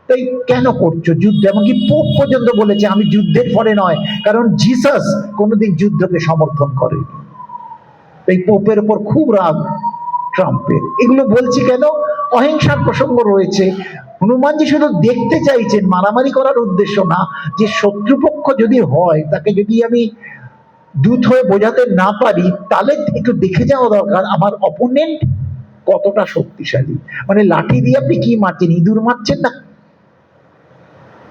তাই কেন করছো যুদ্ধ? এমনকি পোপ পর্যন্ত বলেছে আমি যুদ্ধের ফলে নয়, কারণ জিসাস কোনোদিন যুদ্ধকে সমর্থন করেনি। এই পোপের উপর খুব রাগ ট্রাম্পের। এগুলো বলছি কেন, অহিংসার প্রসঙ্গ রয়েছে। হনুমানজি শুধু দেখতে চাইছেন, মারামারি করার উদ্দেশ্য না, যে শত্রুপক্ষ যদি হয় তাকে যদি আমি দূত হয়ে বোঝাতে না পারি, তাহলে একটু দেখে যাওয়া দরকার আমার অপোনেন্ট কতটা শক্তিশালী। মানে লাঠি দিয়ে আপনি কি মারছেন, ইঁদুর মারছেন না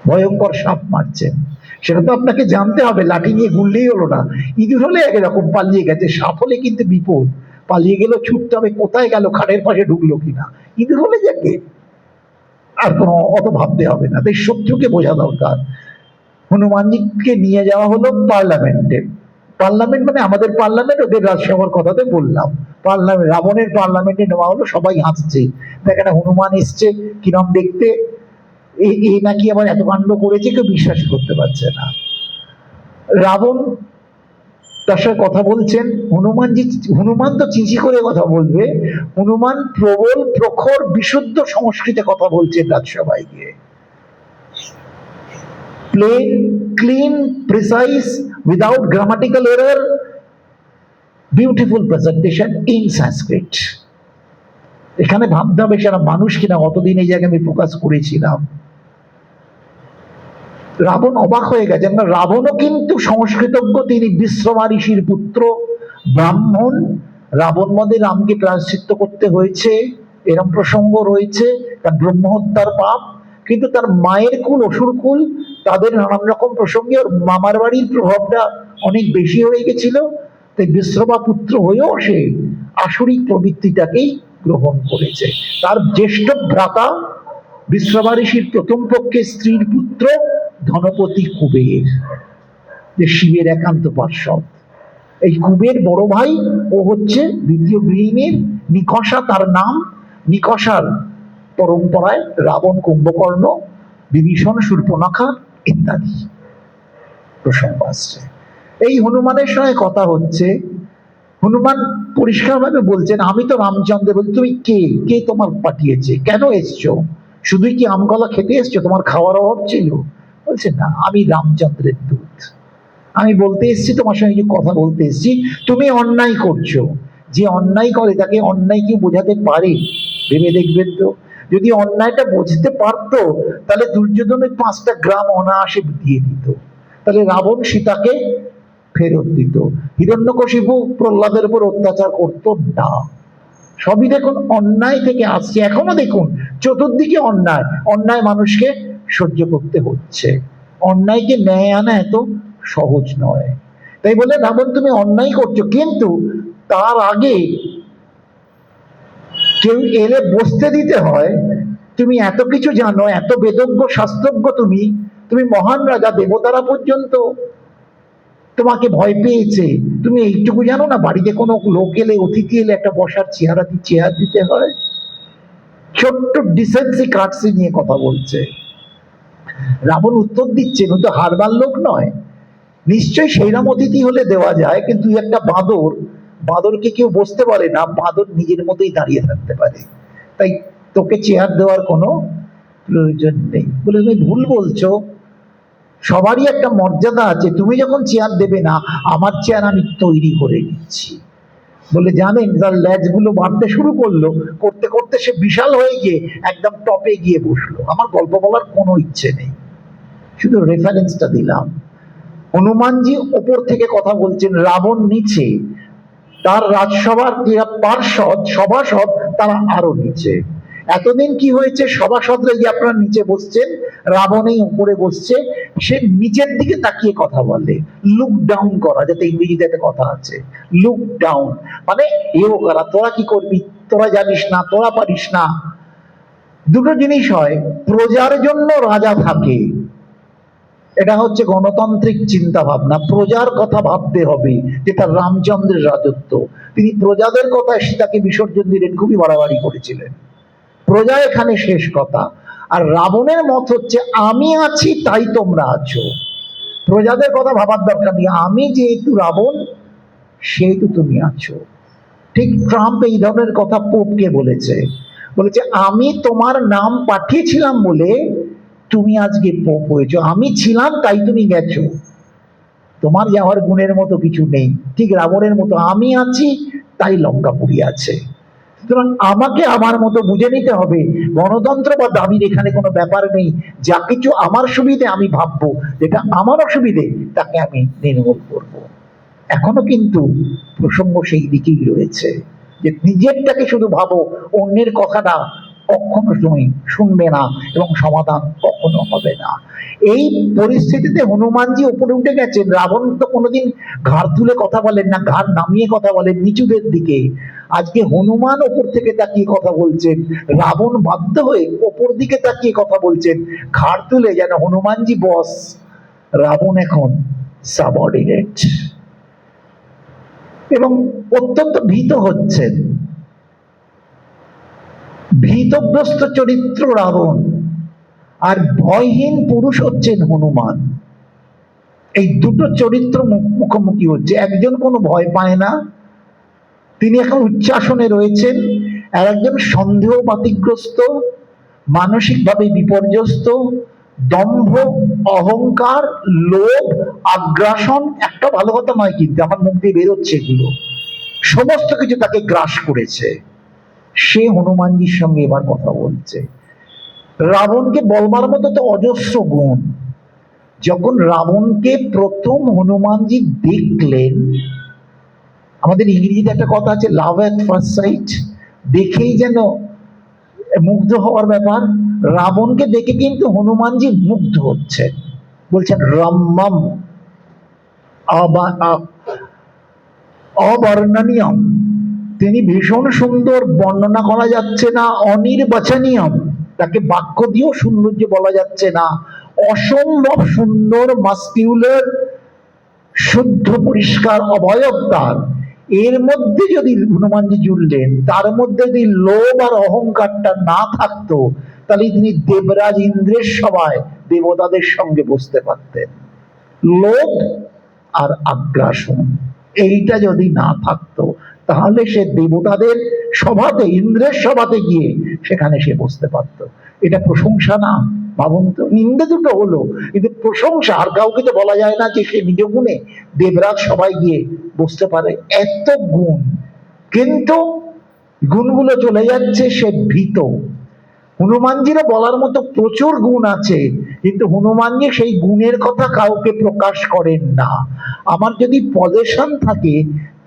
ভয়ঙ্কর সাপ মারছেন, সেটা তো আপনাকে জানতে হবে, লাঠি নিয়ে ঘুরলেই হলো না। ইঁদুর হলে একরকম পালিয়ে গেছে, সাপ হলে কিন্তু বিপদ, পালিয়ে গেলেও ছুটতে হবে কোথায় গেল, খাটের পাশে ঢুকলো কিনা। ইঁদুর হলে যাকে আর কোনো অত ভাবতে হবে না। তাই শত্রুকে বোঝা দরকার। হনুমানজিকে নিয়ে যাওয়া হলো পার্লামেন্টে, পার্লামেন্ট মানে আমাদের পার্লামেন্ট, ওদের রাজসভার কথাতে বললাম, পার্লামেন্ট, রাবণের পার্লামেন্টে নেওয়া হলো, সবাই হাসছে, দেখেন হনুমান এসছে কিরম দেখতে, এই নাকি আবার এত কাণ্ড করেছে, কেউ বিশ্বাস করতে পারছে না। রাবণ তার সাথে কথা বলছেন, হনুমান তো চিঁচি করে কথা বলবে, হনুমান প্রবল প্রখর বিশুদ্ধ সংস্কৃতে কথা বলছেন রাজসভায় গিয়ে, plain clean precise without grammatical error, beautiful presentation in Sanskrit. এখানে ভাবতে হবে সেটা মানুষ কিনা, অতদিন এই জায়গায় আমি ফোকাস করেছিলাম। রাবণ অবাক হয়ে গেছেন, রাবণও কিন্তু সংস্কৃতজ্ঞ, তিনি বিশ্বমা ঋষির পুত্র, ব্রাহ্মণ, রাবণ বধে রামকে প্রায়শ্চিত্ত করতে হয়েছে, এরম প্রসঙ্গ রয়েছে, তার ব্রহ্মহত্যার পাপ। কিন্তু তার মায়ের কুল অসুর কুল, তাদের নানান রকম প্রসঙ্গে ওর মামার বাড়ির প্রভাবটা অনেক বেশি হয়ে গেছিল। তাই বিশ্রবা পুত্র হয়েও সে আসরিক প্রবৃত্তিটাকেই গ্রহণ করেছে। তার জ্যেষ্ঠ ভ্রাতা বিশ্রবা ঋষির প্রথম পক্ষে স্ত্রীর পুত্র ধনপতি কুবের, যে শিবের একান্ত পার্ষদ। এই কুবের বড় ভাই, ও হচ্ছে দ্বিতীয় গৃহিণীর নিকষা তার নাম। নিকষার পরম্পরায় রাবণ, কুম্ভকর্ণ, বিভীষণ, শূর্পণখা ইত্যাদি প্রসঙ্গ আসছে। এই হনুমানের সঙ্গে কথা হচ্ছে, হনুমান পরিষ্কারভাবে বলছেন, আমি তো রামচন্দ্র। বলছি, তুমি কে? কে তোমার পাঠিয়েছে? কেন এসছো? শুধুই কি আমগলা খেতে এসছো? তোমার খাওয়ার অভাব ছিল? বলছে, না, আমি রামচন্দ্রের দূত। আমি বলতে এসছি, তোমার সঙ্গে কিছু কথা বলতে এসছি। তুমি অন্যায় করছো। যে অন্যায় করে তাকে অন্যায় কি বোঝাতে পারে? ভেবে দেখবেন তো। যদি অন্যায়টা বুঝতে পারতো, তাহলে দুর্যোধনের 5টা গ্রাম অনায়াসে দিয়ে দিত। তাহলে রাবণ সীতাকে ফেরত দিত, হিরণ্যকশিপু প্রহ্লাদের উপর অত্যাচার করতো না। সবই দেখুন অন্যায় থেকে আসছে। এখনো দেখুন চতুর্দিকে অন্যায়, অন্যায় মানুষকে সহ্য করতে হচ্ছে। অন্যায়কে ন্যায় আনা এত সহজ নয়। তাই বলে রাবণ, তুমি অন্যায় করছো, কিন্তু তার আগে কেউ এলে বসতে দিতে হয়। তুমি এত কিছু জানো, এত বেদজ্ঞ শাস্ত্রজ্ঞ, তুমি মহান রাজা, দেবতারা পর্যন্ত তোমাকে ভয় পেয়েছে। তুমি এইটুকু জানো না, বাড়িতে কোনো লোক এলে, অতিথি এলে একটা বসার চেয়ার দিতে হয়? ছোট্ট ডিসেন্সি কাটসি নিয়ে কথা বলছে। রাবণ উত্তর দিচ্ছেন, ও তো হারবার লোক নয়। নিশ্চয়ই সেইরাম অতিথি হলে দেওয়া যায়, কিন্তু একটা বাঁদর, বাঁদরকে কেউ বসতে পারে না। বাঁদর নিজের মতোই দাঁড়িয়ে থাকতে পারে। তাই তোকে চেয়ার দেওয়ার কোনো প্রয়োজন নেই। বলে, তুমি ভুল বলছো। সবারই একটা মর্যাদা আছে। তুমি যখন চেয়ার দেবে না, আমার চেয়ার আমি তৈরি করে নিচ্ছি। বলে, জানেন, তার ল্যাজগুলো বাড়তে শুরু করলো। করতে করতে সে বিশাল হয়ে গিয়ে একদম টপে গিয়ে বসলো। আমার গল্প বলার কোনো ইচ্ছে নেই, শুধু রেফারেন্সটা দিলাম। হনুমানজি ওপর থেকে কথা বলছেন, রাবণ নিচে, তার রাজসভার যারা পার্ষদ, সভাসদ, তারা আরো নিচে। এতদিন কি হয়েছে, সভাসদরা গিয়ে আপনারা নিচে বসছেন, রাবণই উপরে বসছে। সে নিচের দিকে তাকিয়ে কথা বলে, লুক ডাউন করা, যাতে ইংরেজিতে একটা কথা আছে, লুক ডাউন, মানে এও করা, তোরা কি করবি, তোরা জানিস না, তোরা পারিস না। দুটো জিনিস হয়, প্রজার জন্য রাজা থাকে, এটা হচ্ছে গণতান্ত্রিক চিন্তা ভাবনা। প্রজার কথা ভাবতে হবে, যেটা রামচন্দ্রের রাজত্ব। তিনি প্রজাদের কথায় সীতাকে বিসর্জন দিলেন, খুবই বাড়াবাড়ি করেছিলেন। প্রজা এখানে শেষ কথা। আর রাবণের মত হচ্ছে, আমি আছি তাই তোমরা আছো, প্রজাদের কথা ভাবার দরকার নেই, আমি যেহেতু রাবণ সেহেতু তুমি আছো। ঠিক ট্রাম্প এই ধরনের কথা পোপকে বলেছে। বলেছে, আমি তোমার নাম পাঠিয়েছিলাম বলে তুমি আজকে পোপ হয়েছো, আমি ছিলাম তাই তুমি গেছো, তোমার যাওয়ার গুণের মতো কিছু নেই। ঠিক রাবণের মতো, আমি আছি তাই লঙ্কাপুরী আছে। সুতরাং আমাকে আমার মতো বুঝে নিতে হবে। গণতন্ত্র বা দাবির এখানে কোনো ব্যাপার নেই। যা কিছু আমার সুবিধে আমি ভাববো, যেটা আমার অসুবিধে তাকে আমি নির্মূল করব। এখনো কিন্তু প্রসঙ্গ সেই দিকেই রয়েছে, যে নিজেরটাকে শুধু ভাবো, অন্যের কথাটা কখনো তুমি শুনবে না, এবং সমাধান কখনো হবে না। এই পরিস্থিতিতে হনুমানজি উপরে উঠে গেছেন। রাবণ তো কোনোদিন ঘাড় তুলে কথা বলেন না, ঘাড় নামিয়ে কথা বলেন নিচুদের দিকে। আজকে হনুমান ওপর থেকে তাকিয়ে কথা বলছেন, রাবণ বাধ্য হয়ে ওপর দিকে তাকিয়ে কথা বলছেন, ঘাড় তুলে, যেন হনুমানজি বস, রাবণ এখন সাবঅর্ডিনেট, এবং অত্যন্ত ভীত হচ্ছেন। ভীতগ্রস্ত চরিত্র রাবণ, আর ভয়হীন পুরুষ হচ্ছেন হনুমান। এই দুটো চরিত্র মুখোমুখি হচ্ছে। একজন কোনো ভয় পায় না, তিনি এখন উচ্চাসনে রয়েছেন, আর একজন সন্দেহ বাতিগ্রস্ত, মানসিকভাবে বিপর্যস্ত, দম্ভ, অহংকার, লোভ, আগ্রাসন, একটা ভালো কথা নয় কিন্তু, আমার মুখ দিয়ে বেরোচ্ছে এগুলো, সমস্ত কিছু তাকে গ্রাস করেছে। সে হনুমানজির সঙ্গে এবার কথা বলছে। রাবণকে বলবার মতো তো অজস্র গুণ। যখন রাবণকে প্রথম হনুমানজি দেখলেন, আমাদের ইংরেজিতে একটা কথা আছে, লাভ এট ফার্স্ট সাইট, দেখেই যেন মুগ্ধ হওয়ার ব্যাপার। রাবণকে দেখে কিন্তু হনুমানজি মুগ্ধ হচ্ছে, বলছেন রম্যম অবর্ণনীয়ম, তিনি ভীষণ সুন্দর, বর্ণনা করা যাচ্ছে না। অনির্বাচনীয়ম, তাকে বাক্য দিয়েও সৌন্দর্য বলা যাচ্ছে না। অসম্ভব সুন্দর, মাস্কিউলার, শুদ্ধ পরিষ্কার অবয়ব তার। এর মধ্যে যদি হনুমানজি জুড়লেন, তার মধ্যে যদি লোভ আর অহংকারটা না থাকতো, তাহলে তিনি দেবরাজ ইন্দ্রের সভায় দেবতাদের সঙ্গে বসতে পারতেন। লোভ আর আগ্রাসন এইটা যদি না থাকতো, তাহলে সে দেবতাদের সভাতে, ইন্দ্রের সভাতে গিয়ে সেখানে সে বসতে পারতো। এটা প্রশংসা না? ভাবুন তো, নিন্দে দুটো হলো, কিন্তু প্রশংসা। আর কাউকে তো বলা যায় না যে সে নিজ গুণে দেবরাজ সবাই গিয়ে বসতে পারে, এত গুণ। কিন্তু গুণগুলো চলে যাচ্ছে, সে ভীত। হনুমানজিরও বলার মতো প্রচুর গুণ আছে, কিন্তু হনুমানজি সেই গুণের কথা কাউকে প্রকাশ করেন না। আমার যদি পজেশন থাকে,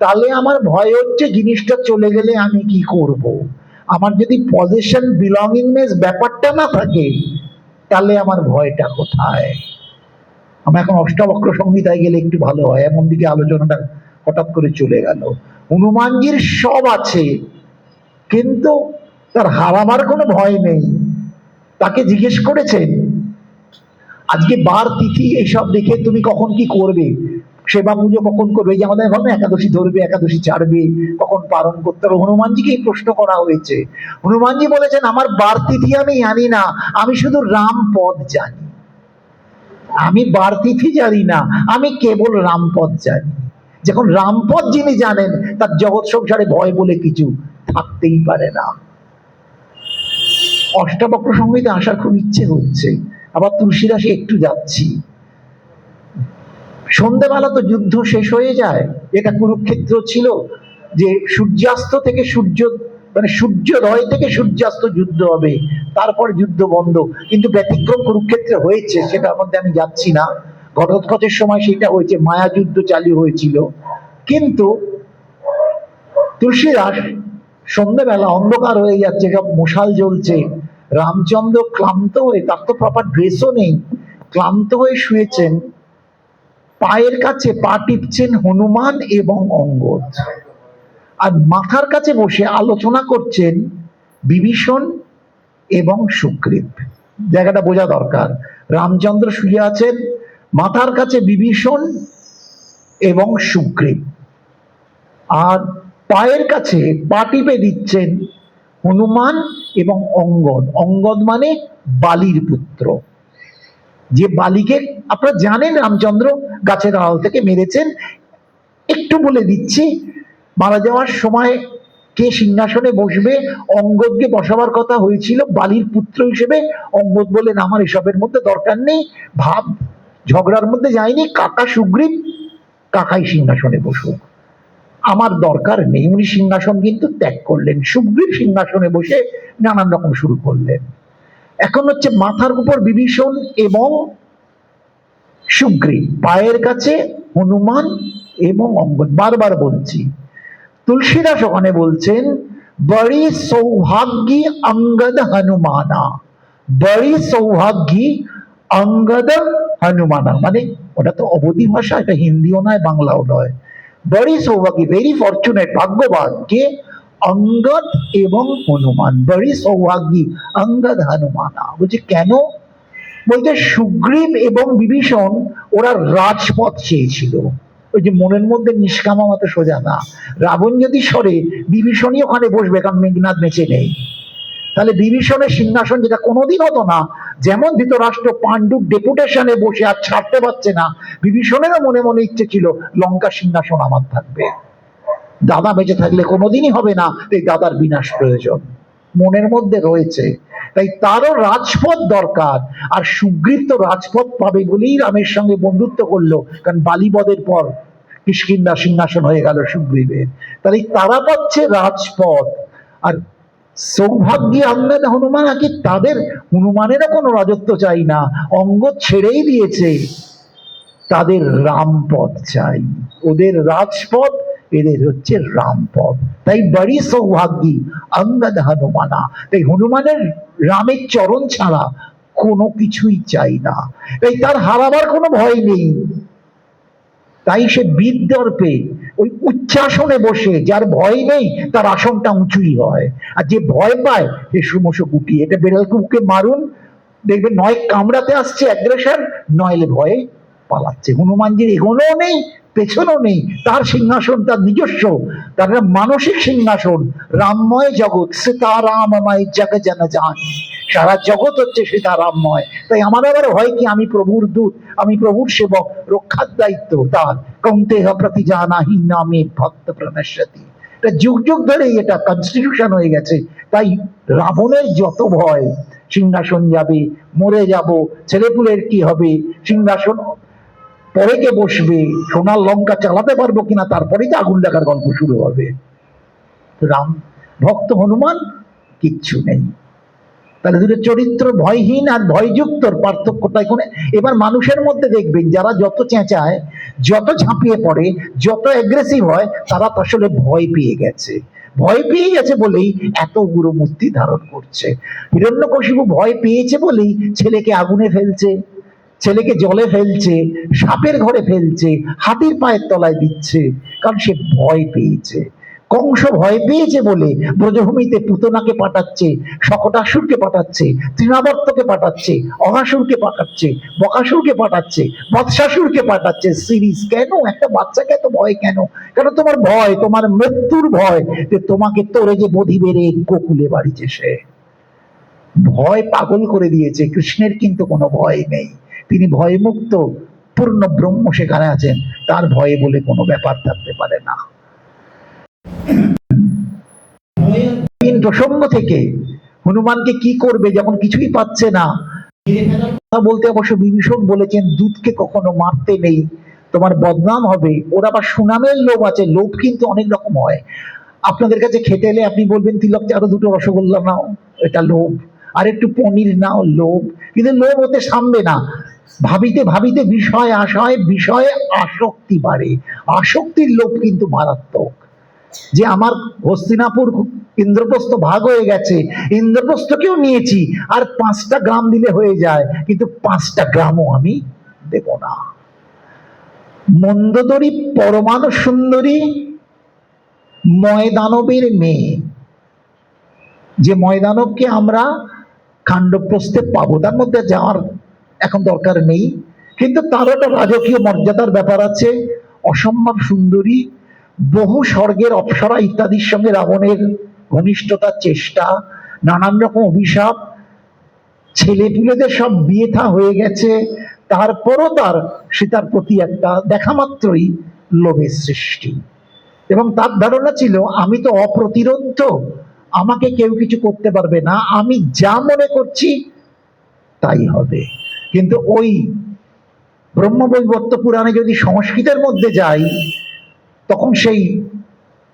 তাহলে আমার ভয় হচ্ছে জিনিসটা চলে গেলে আমি কি করব। আমার যদি পজেশন, বিলঙ্গিংনেস ব্যাপারটা না থাকে, তাহলে আমার ভয়টা কোথায়? আমরা এখন অষ্টাবক্র সংহিতায় গেলে একটু ভালো হয়, এমন দিকে আলোচনাটা হঠাৎ করে চলে গেল। হনুমানজির সব আছে, কিন্তু তার হারাবার কোনো ভয় নেই। তাকে জিজ্ঞেস করেছেন, আজকে বার তিথি এইসব দেখে তুমি কখন কি করবে, সেবা পুজো কখন করবে, যে আমাদের ভাবে একাদশী ধরবে, একাদশী ছাড়বে, কখন পালন করতে হবে, হনুমানজিকে এই প্রশ্ন করা হয়েছে। হনুমানজি বলেছেন, আমার বার তিথি আমি জানি না, আমি শুধু রাম পদ জানি। আমি বার তিথি জানি না, আমি কেবল রামপদ জানি। যখন রামপদ যিনি জানেন, তার জগৎ সংসারে ভয় বলে কিছু থাকতেই পারে না। অষ্টাবক্র সংহিতা আসার খুব ইচ্ছে হচ্ছে, আবার তুলসীদাসে একটু যাচ্ছি। সন্ধ্যেবেলা তো যুদ্ধ শেষ হয়ে যায়, এটা কুরুক্ষেত্র ছিল, যে সূর্যাস্ত থেকে সূর্যোদয় থেকে সূর্যাস্ত যুদ্ধ হবে, তারপর যুদ্ধ বন্ধ। কিন্তু ব্যতিক্রম কুরুক্ষেত্রে হয়েছে, সেটার মধ্যে আমি যাচ্ছি না। ঘটোৎকচের সময় সেটা হয়েছে, মায়া যুদ্ধ চালু হয়েছিল। কিন্তু তুলসীদাস সন্ধ্যেবেলা অন্ধকার হয়ে যাচ্ছে, সব মশাল জ্বলছে, রামচন্দ্র ক্লান্ত হয়ে, তার তো প্রপার ড্রেসও নেই, ক্লান্ত হয়ে শুয়েছেন। পায়ের কাছে পা টিপছেন হনুমান এবং অঙ্গদ, আর মাথার কাছে বসে আলোচনা করছেন বিভীষণ এবং সুগ্রীব। জায়গাটা বোঝা দরকার। রামচন্দ্র শুয়ে আছেন, মাথার কাছে বিভীষণ এবং সুগ্রীব, আর পায়ের কাছে পা টিপে দিচ্ছেন হনুমান এবং অঙ্গদ। অঙ্গদ মানে বালির পুত্র, যে বালিকে আপনারা জানেন রামচন্দ্র গাছের আড়াল থেকে মেরেছেন। একটু বলে দিচ্ছি, মারা যাওয়ার সময় কে সিংহাসনে বসবে, অঙ্গদকে বসাবার কথা হয়েছিল বালির পুত্র হিসেবে। অঙ্গদ বলেন, আমার এসবের মধ্যে দরকার নেই, ভাব ঝগড়ার মধ্যে যায়নি, কাকা সুগ্রীব কাকাই সিংহাসনে বসুক, আমার দরকার নেই। উনি সিংহাসন কিন্তু ত্যাগ করলেন, সুগ্রীব সিংহাসনে বসে নানান রকম শুরু করলেন। এখন হচ্ছে মাথার উপর বিভীষণ এবং সুগ্রীব, পায়ের কাছে হনুমান এবং অঙ্গদ। বারবার বলছি, তুলসীদাস ওখানে বলছেন, বড়ি সৌভাগ্যী অঙ্গদ হনুমানা, বড়ি সৌভাগ্যী অঙ্গদ হনুমানা, মানে ওটা তো অবধি ভাষা, এটা হিন্দিও নয় বাংলাও নয়। বড়ি সৌভাগ্যী, ভেরি ফরচুনেট, ভাগ্যবান কে, অঙ্গদ এবং হনুমান। বড়ি সৌভাগ্যী অঙ্গদ হনুমানা। বলছে কেন? বলতে সুগ্রীব এবং বিভীষণ ওরা রাজপথ চেয়েছিল। ওই যে মনের মধ্যে নিষ্কামা মতো সোজা না, রাবণ যদি সরে, বিভীষণই ওখানে বসবে, কারণ মেঘনাদ বেঁচে নেই। তাহলে বিভীষণের সিংহাসন, যেটা কোনোদিন হতো না, যেমন ধৃতরাষ্ট্র পাণ্ডুর ডেপুটেশনে বসে আর ছাড়তে পারছে না, বিভীষণেরও মনে মনে ইচ্ছে ছিল লঙ্কা সিংহাসন আমার থাকবে, দাদা বেঁচে থাকলে কোনোদিনই হবে না, এই দাদার বিনাশ প্রয়োজন মনের মধ্যে রয়েছে। তাই তারও রাজপথ দরকার, আর সুগ্রীব তো রাজপথ পাবে বলেই রামের সঙ্গে বন্ধুত্ব করলো, কারণ বালিবদের পর কিষ্কিন্ধা সিংহাসন হয়ে গেল সুগ্রীবের। তাই তারা পাচ্ছে রাজপথ। আর সৌভাগ্যী অঙ্গদ হনুমান, কি তাদের, হনুমানেরও কোনো রাজত্ব চাই না, অঙ্গদ ছেড়েই দিয়েছে, তাদের রামপথ চাই, ওদের রাজপথ এদের হচ্ছে রামপদ। তাই বড়ি সৌভাগ্যী অঙ্গদ হনুমানা। তাই হনুমানের রামের চরণ ছাড়া কোনো কিছুই চাই না, তাই তার হারাবার কোনো ভয় নেই। তাই সে বিদ্যর্পে ওই উচ্চাসনে বসে, যার ভয় নেই তার আসনটা উঁচুই হয়, আর যে ভয় পায় সে সুমোষ গুটি। এটা বেড়ালকে বুকে মারুন, দেখবেন নয় কামড়াতে আসছে অ্যাগ্রেশন, নইলে ভয়ে পালাচ্ছে। হনুমানজির এগোনোও নেই পেছনও নেই, তার সিংহাসন তার নিজস্ব, তার মানসিক সিংহাসন। রামময় জগৎ সীতারামময় জগ জন জানি, সারা জগৎ হচ্ছে সীতারামময়। তাই আমার আবার হয় কি, আমি প্রভুর দূত, আমি প্রভুর সেবক, রক্ষার দায়িত্ব তার। কৌন্তেহ প্রতি জানাহি নামে ভক্ত প্রণশ্যতি। এটা যুগ যুগ ধরেই এটা কনস্টিটিউশন হয়ে গেছে। তাই রাবণের যত ভয়, সিংহাসন যাবে, মরে যাব, ছেলেপুলের কি হবে, সিংহাসন পরে কে বসবে, সোনার লঙ্কা চালাতে পারবো কিনা, তারপরেই তো আগুন দেখার গল্প শুরু হবে। রাম ভক্ত হনুমান কিচ্ছু নেই। তাহলে দুটো চরিত্র ভয়হীন আর ভয়যুক্তর পার্থক্যটা এখানে। এবার মানুষের মধ্যে দেখবেন যারা যত চেঁচায়, যত ঝাঁপিয়ে পড়ে, যত অ্যাগ্রেসিভ হয়, তারা তো আসলে ভয় পেয়ে গেছে। ভয় পেয়ে গেছে বলেই এত গুরু মূর্তি ধারণ করছে। হিরণ্যকশিপু ভয় পেয়েছে বলেই ছেলেকে আগুনে ফেলছে, ছেলেকে জলে ফেলছে, সাপের ঘরে ফেলছে, হাতির পায়ের তলায় দিচ্ছে, কারণ সে ভয় পেয়েছে। কংস ভয় পেয়েছে বলে ব্রজভূমিতে পুতনাকে পাঠাচ্ছে, শকটাসুরকে পাঠাচ্ছে, তৃণাবর্তকে পাঠাচ্ছে, অঘাসুরকে পাঠাচ্ছে, বকাসুরকে পাঠাচ্ছে, বৎসাসুরকে পাঠাচ্ছে। সিরিজ কেন? একটা বাচ্চাকে এত ভয় কেন? কেন তোমার ভয়, তোমার মৃত্যুর ভয়, যে তোমাকে তোরে যে বধি বেড়ে গোকুলে বাড়িছে সে। ভয় পাগল করে দিয়েছে। কৃষ্ণের কিন্তু কোনো ভয় নেই, তিনি ভয়মুক্ত, পূর্ণ ব্রহ্ম সেখানে আছেন, তার ভয়ে বলে কোনো ব্যাপার থাকতে পারে না। প্রসঙ্গ থেকে হনুমানকে কি করবে যখন কিছুই পাচ্ছে না, কথা বলতে অবশ্য বিভীষণ বলেছেন দুধকে কখনো মারতে নেই, তোমার বদনাম হবে। ওর আবার সুনামের লোভ আছে। লোভ কিন্তু অনেক রকম হয়। আপনাদের কাছে খেতে এলে আপনি বলবেন তিলক আরো দুটো রসগোল্লা নাও, এটা লোভ। আর একটু পনির নাও, লোভ। কিন্তু লোভ হতে সামবে না। ভাবিতে ভাবিতে বিষয় আশয়, বিষয়ে আসক্তি বাড়ে। আসক্তির লোভ কিন্তু মারাত্মক। যে আমার হস্তিনাপুর ইন্দ্রপ্রস্থ ভাগ হয়ে গেছে, ইন্দ্রপ্রস্থকেও নিয়েছি, আর 5টা গ্রাম দিলে হয়ে যায়, কিন্তু 5টা গ্রামও আমি দেব না। মন্দোদরী পরমাণু সুন্দরী ময়দানবের মেয়ে, যে ময়দানবকে আমরা খান্ডপ্রস্থে পাবো, তার মধ্যে যাওয়ার এখন দরকার নেই, কিন্তু তার একটা রাজকীয় মর্যাদার ব্যাপার আছে। অসম্ভব সুন্দরী, বহু স্বর্গের অপ্সরা ইত্যাদির সঙ্গে রাবণের ঘনিষ্ঠতার চেষ্টা, নানান রকম অভিশাপ, ছেলেপুলেদের সব বিয়ে থা হয়ে গেছে, তারপরও তার সীতার প্রতি একটা দেখা মাত্রই লোভের সৃষ্টি। এবং তার ধারণা ছিল আমি তো অপ্রতিরোধ্য, আমাকে কেউ কিছু করতে পারবে না, আমি যা মনে করছি তাই হবে। কিন্তু ওই ব্রহ্মবৈবর্ত পুরাণে যদি সংস্কৃতের মধ্যে যাই, তখন সেই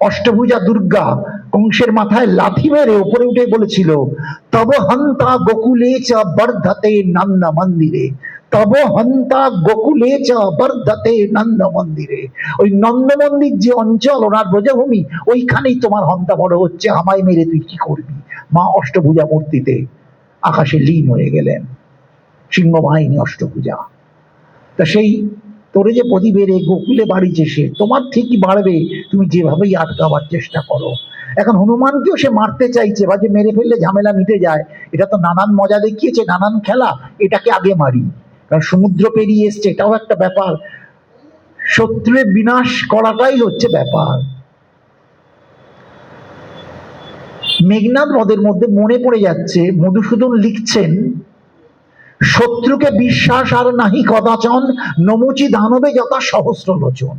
অষ্টভুজা দুর্গা কংসের মাথায় লাথি মেরে উপরে উঠে বলেছিল, তব হন্তা গোকুলে চ বর্ধতে নন্দ মন্দিরে, তব হন্তা গোকুলে চ বর্ধতে নন্দ মন্দিরে। ওই নন্দ মন্দির যে অঞ্চল, ওনার ব্রজভূমি, ওইখানেই তোমার হন্তা বড় হচ্ছে, আমায় মেরে তুই কি করবি। মা অষ্টভুজা মূর্তিতে আকাশে লীন হয়ে গেলেন, সিংহবাহিনী অষ্টভুজা। তা সেই তোরে যে প্রদীপ বেড়ে গোকুলে বাড়িছে সে, তোমার ঠিকই বাড়বে, তুমি যেভাবেই আটকাবার চেষ্টা করো। এখন হনুমানকেও সে মারতে চাইছে, বা যে মেরে ফেললে ঝামেলা মিটে যায়। এটা তো নানান মজা দেখিয়েছে, নানান খেলা, এটাকে আগে মারি, কারণ সমুদ্র পেরিয়ে এসছে, এটাও একটা ব্যাপার। শত্রুর বিনাশ করাটাই হচ্ছে ব্যাপার। মেঘনাদ হ্রদের মধ্যে মনে পড়ে যাচ্ছে, মধুসূদন লিখছেন, শত্রুকে বিশ্বাস আর নাহি কদাচন, নমুচি দানবে যথা সহস্র লোচন।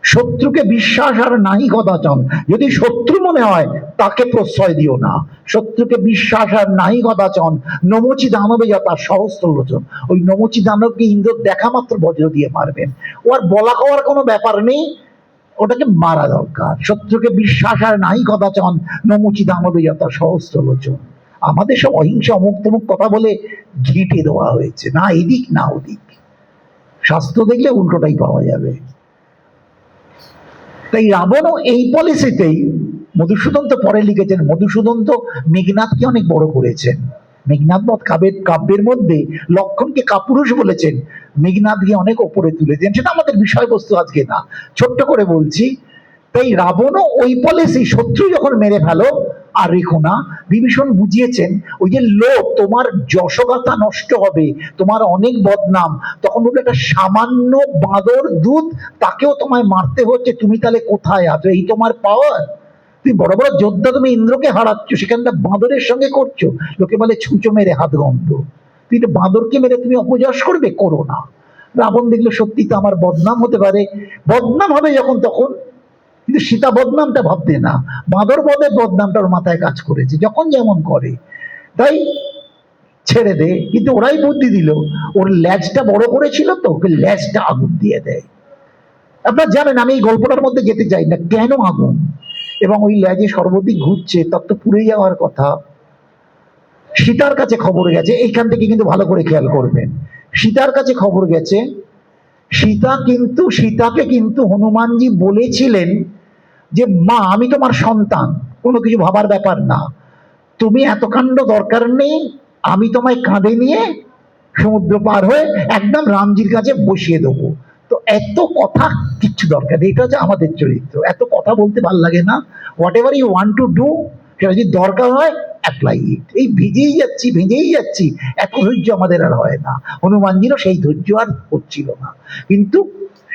শত্রুকে বিশ্বাস আর নাহি কদাচন, যদি শত্রু মনে হয় তাকে প্রশ্রয় দিও না। শত্রুকে বিশ্বাস আর নাহি কদাচন, নমুচি দানবে যথা সহস্র লোচন। ওই নমুচি দানবকে ইন্দ্র দেখা মাত্র বজ্র দিয়ে মারবেন, ও আর বলা কওয়ার কোনো ব্যাপার নেই, ওটাকে মারা দরকার। শত্রুকে বিশ্বাস আর নাহি কদাচন, নমুচি দানবে যথা সহস্র লোচন। আমাদের সব অহিংসা অমুক তমুক কথা বলে ঘেঁটে দেওয়া হয়েছে, না এদিক না ওদিক। শাস্ত্র দেখলে উল্টোটাই পাওয়া যাবে। তাই রাবণও এই পলিসিতেই, মধুসূদন তো পরে লিখেছেন, মধুসূদন তো মেঘনাদকে অনেক বড় করেছেন। মেঘনাদ বধ কাব্যের মধ্যে লক্ষণকে কাপুরুষ বলেছেন, মেঘনাদকে অনেক ওপরে তুলেছেন। সেটা আমাদের বিষয়বস্তু আজকে না, ছোট্ট করে বলছি। তাই রাবণও ওই পলিসি, শত্রু যখন মেরে ফেলো আর রেখো না। বিভীষণ বুঝিয়েছেন ওই যে লোভ, তোমার যশগাথা নষ্ট হবে, তোমার অনেক বদনাম, তখন বলবে একটা সামান্য বাঁদর দুধ, তাকেও তোমায় মারতে হচ্ছে, তুমি তাহলে কোথায় আছো? এই তোমার পাওয়ার? তুমি বড় বড় যোদ্ধা, তুমি ইন্দ্রকে হারাচ্ছ, সেখানটা বাঁদরের সঙ্গে করছো। লোকে বলে ছুঁচো মেরে হাত গন্ধ। তুই তো বাঁদরকে মেরে তুমি অপযশ করবে, করো না। রাবণ দেখলো সত্যি তো আমার বদনাম হতে পারে, বদনাম হবে যখন তখন। কিন্তু সীতা বদনামটা ভাবতে না, বাঁদর বদের বদনামটা ওর মাথায় কাজ করেছে, যখন যেমন করে। তাই ছেড়ে দে। কিন্তু ওরাই বুদ্ধি দিল, ওর ল্যাজটা বড় করেছিল তো, ওকে ল্যাজটা আগুন দিয়ে দেয়। আপনারা জানেন, আমি এই গল্পটার মধ্যে যেতে চাই না, কেন আগুন এবং ওই ল্যাজে সর্বদিক ঘুরছে, তার তো পুড়ে যাওয়ার কথা। সীতার কাছে খবর গেছে, এইখান থেকে কিন্তু ভালো করে খেয়াল করবেন, সীতার কাছে খবর গেছে। সীতাকে কিন্তু হনুমানজি বলেছিলেন যে মা, আমি তোমার সন্তান, কোনো কিছু ভাবার ব্যাপার না, তুমি এত কাণ্ড দরকার নেই, আমি তোমায় কাঁধে নিয়ে সমুদ্র পার হয়ে একদম রামজির কাছে বসিয়ে দেবো। তো এত কথা কিচ্ছু দরকার নেই, এটা হচ্ছে আমাদের চরিত্র, এত কথা বলতে ভাল লাগে না। Whatever you want to do, সেটা যদি দরকার হয় অ্যাপ্লাই ইট। এই ভেজেই যাচ্ছি, এত ধৈর্য আমাদের আর হয় না। হনুমানজিরও সেই ধৈর্য আর হচ্ছিল না। কিন্তু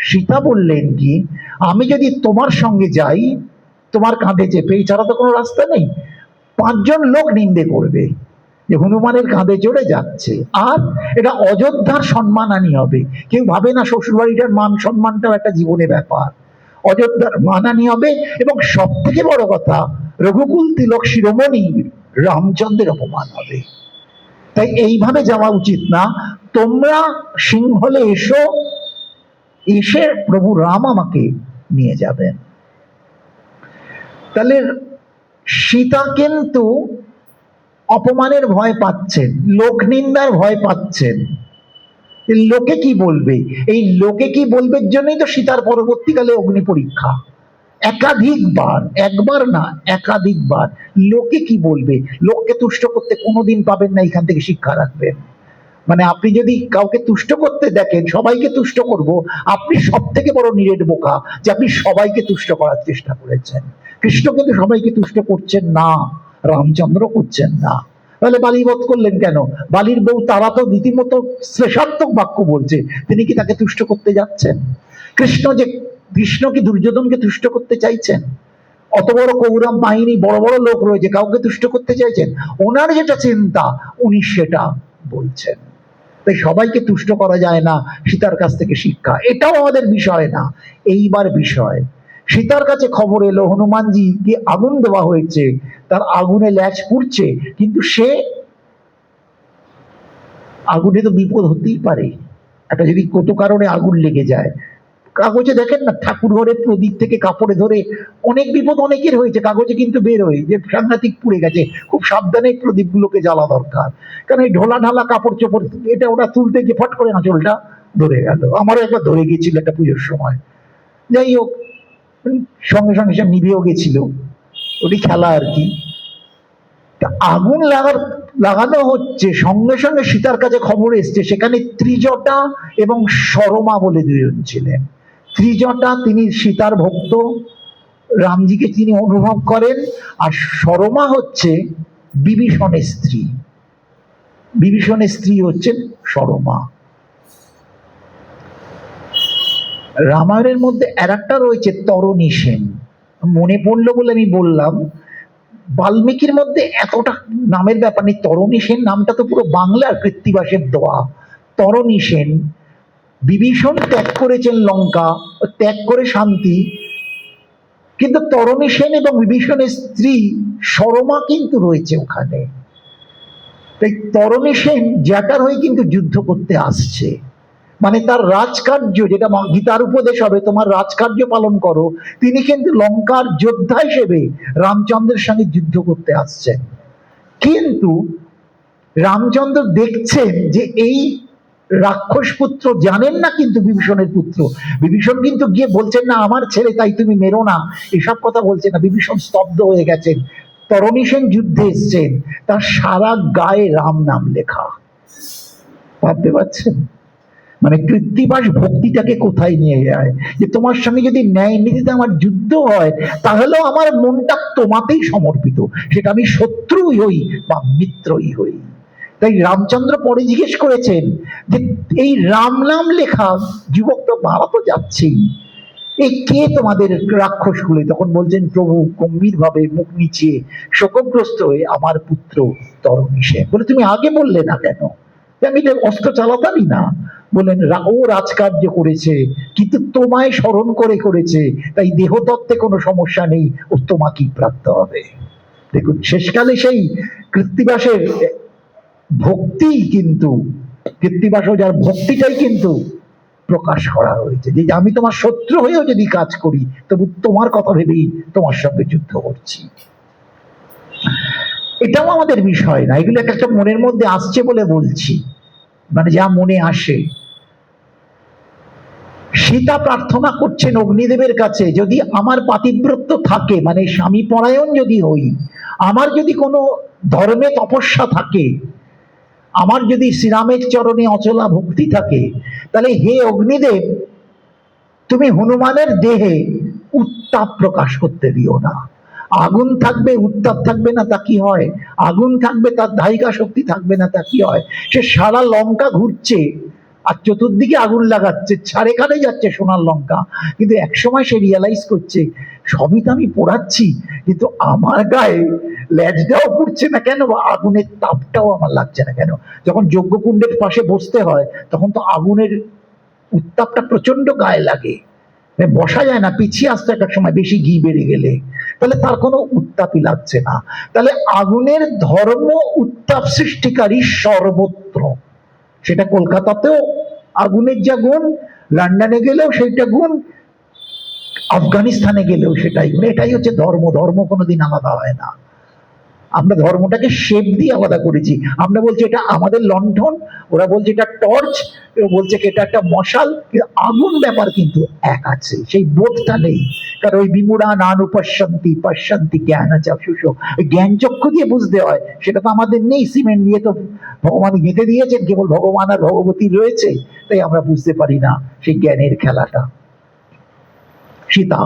সীতা বললেন কি, আমি যদি তোমার সঙ্গে যাই, তোমার কাঁধে চেপে, এছাড়া তো কোনো রাস্তা নেই। 5 জন লোক নিন্দে করবে যে হনুমানের কাঁধে চড়ে যাচ্ছে, আর এটা অযোধ্যার সম্মানহানি হবে। কেউ ভাবে না শ্বশুর বাড়িটার মান সম্মানটাও একটা জীবনে ব্যাপার। অযোধ্যার মানহানি হবে, এবং সব থেকে বড় কথা, রঘুকুল তিলক শিরোমণি রামচন্দ্রের অপমান হবে। তাই এইভাবে যাওয়া উচিত না। তোমরা সিংহলে এসো, এসে প্রভু রাম আমাকে নিয়ে যাবেন। তাহলে সীতা কিন্তু অপমানের ভয় পাচ্ছেন, লোক নিন্দার ভয় পাচ্ছেন, লোকে কি বলবে। এই লোকে কি বলবে জন্যই তো সীতার পরবর্তীকালে অগ্নি পরীক্ষা, একাধিকবার, একবার না একাধিকবার। লোকে কি বলবে, লোককে তুষ্ট করতে কোনোদিন পাবেন না। এখান থেকে শিক্ষা রাখবেন, মানে আপনি যদি কাউকে তুষ্ট করতে দেখেন, সবাইকে তুষ্ট করব, আপনি সব থেকে বড় নিরেট বোকা যে আপনি সবাইকে তুষ্ট করার চেষ্টা করেছেন। কৃষ্ণ কিন্তু সবাইকে তুষ্ট করছেন না, রামচন্দ্র করছেন না। তাহলে বালি বধ করলেন কেন? বালির বউ তারা তো রীতিমতো শ্লেষাত্মক বাক্য বলছে, তিনি কি তাকে তুষ্ট করতে যাচ্ছেন? কৃষ্ণ কি দুর্যোধনকে তুষ্ট করতে চাইছেন? অত বড় কৌরব বাহিনী, বড় বড় লোক রয়েছে, কাউকে তুষ্ট করতে চাইছেন? ওনার যেটা চিন্তা উনি সেটা বলছেন। তাই সবাইকে তুষ্ট করা যায় না, সীতার কাছ থেকে শিক্ষা। এটাও আমাদের বিষয় না। এইবার বিষয়, সীতার কাছে খবর এলো হনুমানজিকে আগুন দেওয়া হয়েছে, তার আগুনে ল্যাজ পুড়ছে, কিন্তু সে আগুনে তো বিপদ হতেই পারে, একটা যদি কোনো কারণে আগুন লেগে যায়। কাগজে দেখেন না, ঠাকুর ঘরে প্রদীপ থেকে কাপড়ে ধরে অনেক বিপদ অনেকের হয়েছে, কাগজে কিন্তু বের হয়ে যে সাংঘাতিক পুড়ে গেছে, খুব সাবধানে প্রদীপগুলোকে জ্বালা দরকার। কারণ এই ঢোলা ঢালা কাপড় চোপড় এটা ওটা তুলতে গিয়ে ফট করে আঁচলটা ধরে গেল। আমারও একবার ধরে গিয়েছিল একটা পুজোর সময়। যাই হোক, সঙ্গে সঙ্গে সব নিভেও গেছিল, ওটি খেলা আর কি। আগুন লাগানো হচ্ছে, সঙ্গে সঙ্গে সীতার কাছে খবর এসছে সেখানে ত্রিজটা এবং সরমা বলে 2 জন ছিলেন। ত্রিজটা তিনি সীতার ভক্ত, রামজিকে তিনি অনুভব করেন, আর সরমা হচ্ছে বিভীষণের স্ত্রী। বিভীষণের স্ত্রী হচ্ছেন সরমা। রামায়ণের মধ্যে আর একটা রয়েছে তরণী সেন, মনে পড়লো বলে আমি বললাম। বাল্মীকির মধ্যে এতটা নামের ব্যাপার নেই। তরণী সেন নামটা তো পুরো বাংলার কৃত্তিবাসের দেওয়া। তরণী সেন, বিভীষণ ত্যাগ করেছেন লঙ্কা, ত্যাগ করে শান্তি, কিন্তু তরণী সেন এবং বিভীষণের স্ত্রী সরমা কিন্তু রয়েছে ওখানে। তাই তরণী সেন জ্যাঠার হয়ে কিন্তু যুদ্ধ করতে আসছে, মানে তার রাজকার্য, যেটা গীতার উপদেশ হবে তোমার রাজকার্য পালন করো, তিনি কিন্তু লঙ্কার যোদ্ধা হিসেবে রামচন্দ্রের সঙ্গে যুদ্ধ করতে আসছেন। কিন্তু রামচন্দ্র দেখছেন যে এই রাক্ষস পুত্র জানেন না কিন্তু বিভীষণের পুত্র। বিভীষণ কিন্তু গিয়ে বলছেন না আমার ছেলে তাই তুমি মেরো না, এসব কথা বলছেন না। বিভীষণ স্তব্ধ হয়ে গেছেন। তরণী সেন যুদ্ধে এসছেন, তার সারা গায়ে রাম নাম লেখা। ভাবতে পারছেন? মানে কৃত্তিবাস ভক্তিটাকে কোথায় নিয়ে যায়, যে তোমার সঙ্গে যদি ন্যায় নীতিতে আমার যুদ্ধ হয় তাহলেও আমার মনটা তোমাতেই সমর্পিত, সেটা আমি শত্রুই হই বা মিত্রই হই। তাই রামচন্দ্র পরে জিজ্ঞেস করেছেন যে এই রাম নাম লেখা যুবক তো মারা তো যাচ্ছেই, এই কে তোমাদের রাক্ষস গুলি? তখন বলছেন প্রভু গম্ভীর ভাবে মুখ নিচিয়ে শোকগ্রস্ত হয়ে আমার পুত্র তরণী সেন। বলে তুমি আগে বললে না কেন? আমি অস্ত্র চালাতামই না। বললেন ও রাজকার্য করেছে কিন্তু তোমায় স্মরণ করে করেছে, তাই দেহতত্ত্বে কোনো সমস্যা নেই, ও তোমাকেই প্রাপ্ত হবে। দেখুন শেষকালে সেই কৃত্তিবাসের ভক্তি, কিন্তু কৃত্তিবাস যার ভক্তিটাই কিন্তু প্রকাশ করা হয়েছে, যে আমি তোমার শত্রু হয়েও যদি কাজ করি তবু তোমার কথা ভেবেই তোমার সঙ্গে যুদ্ধ করছি। এটাও আমাদের বিষয় না, এগুলো একটা মনের মধ্যে আসছে বলে বলছি, মানে যা মনে আসে। সীতা প্রার্থনা করছেন অগ্নিদেবের কাছে, যদি আমার পাতিব্রত্য থাকে, মানে স্বামী পরায়ণ যদি হই, আমার যদি কোনো ধর্মে তপস্যা থাকে, আমার যদি শ্রীরামের চরণে অচলা ভক্তি থাকে, তাহলে হে অগ্নিদেব তুমি হনুমানের দেহে উত্তাপ প্রকাশ করতে দিও না। আগুন থাকবে উত্তাপ থাকবে না তা কি হয়? আগুন থাকবে তার দাহিকা শক্তি থাকবে না তা কি হয়? সে সারা লঙ্কা ঘুরছে আর চতুর্দিকে আগুন লাগাচ্ছে, ছাড়ে খাড়ে যাচ্ছে সোনার লঙ্কা, কিন্তু একসময় সে রিয়ালাইজ করছে সবই তো আমি পোড়াচ্ছি, কিন্তু আমার গায়ে ল্যাজটাও পুড়ছে না কেন, বা আগুনের তাপটাও আমার লাগছে না কেন। যখন যজ্ঞকুণ্ডের পাশে বসতে হয় তখন তো আগুনের উত্তাপটা প্রচন্ড গায়ে লাগে, বসা যায় না, পিছিয়ে আসতে একটা সময় বেশি ঘি বেড়ে গেলে, তাহলে তার কোনো উত্তাপই লাগছে না। তাহলে আগুনের ধর্ম উত্তাপ সৃষ্টিকারী সর্বত্র, সেটা কলকাতাতেও আগুনের যা গুণ, লন্ডনে গেলেও সেইটা গুণ, আফগানিস্তানে গেলেও সেটাই গুণ। এটাই হচ্ছে ধর্ম, ধর্ম কোনোদিন আলাদা হয় না। আমরা ধর্মটাকে শেপ দিয়ে আলাদা করেছি। আমরা বলছি এটা আমাদের লণ্ঠন, ওরা বলছে এটা টর্চ, কেউ বলছে এটা একটা মশাল, আগুন ব্যাপার কিন্তু এক আছে, সেই বোধটা নেই। কারণ ওই বিমূঢ়া নানুপশ্যন্তি পশ্যন্তি জ্ঞান চক্ষুষ, ওই জ্ঞান চক্ষু দিয়ে বুঝতে হয়, সেটা তো আমাদের নেই। সিমেন্ট দিয়ে তো ভগবান গেঁথে দিয়েছেন, কেবল ভগবান আর ভগবতী রয়েছে, তাই আমরা বুঝতে পারি না সেই জ্ঞানের খেলাটা। সীতা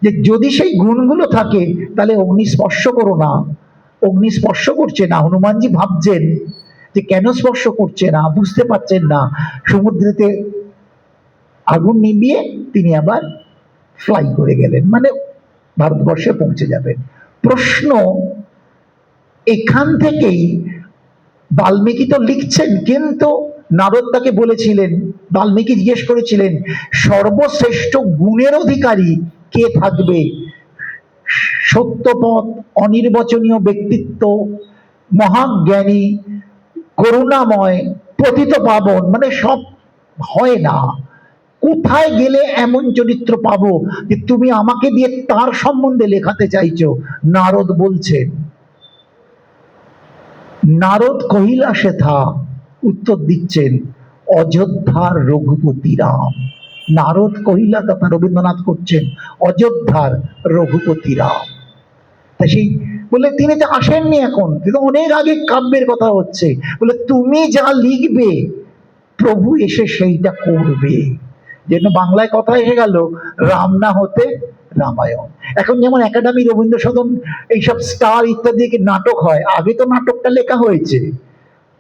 যে যদি সেই গুণগুলো থাকে তাহলে অগ্নি স্পর্শ করো না। অগ্নি স্পর্শ করছে না, হনুমানজি ভাবছেন যে কেন স্পর্শ করছে না, বুঝতে পারছেন না। সমুদ্রেতে আগুন নিভিয়ে তিনি আবার ফ্লাই করে গেলেন, মানে ভারতবর্ষে পৌঁছে যাবেন। প্রশ্ন এখান থেকেই, বাল্মীকি তো লিখছেন, কিন্তু নারদ তাকে বলেছিলেন, বাল্মীকি জিজ্ঞেস করেছিলেন সর্বশ্রেষ্ঠ গুণের অধিকারী কে থাকবে? সত্যপথ, অনির্বচনীয় ব্যক্তিত্ব, মহাজ্ঞানী, করুণাময়, পতিত পাবন, মানে সব হয় না। কোথায় গেলে এমন চরিত্র পাবো যে তুমি আমাকে দিয়ে তার সম্বন্ধে লেখাতে চাইছো? নারদ বলছেন, নারদ কহিলা সেথা, উত্তর দিচ্ছেন অযোধ্যার রঘুপতি রাম। নারদ কহিলা তথা রবীন্দ্রনাথ করছেন অযোধ্যার রঘুপতি রাম। তা সেই বলে তিনি তো আসেননি এখন, কিন্তু অনেক আগে কাব্যের কথা হচ্ছে, বলে তুমি যা লিখবে প্রভু এসে সেইটা করবে। যেন বাংলায় কথা এসে গেল, রাম না হতে রামায়ণ। এখন যেমন একাডেমি, রবীন্দ্র সদন, এইসব স্টার ইত্যাদি নাটক হয়, আগে তো নাটকটা লেখা হয়েছে,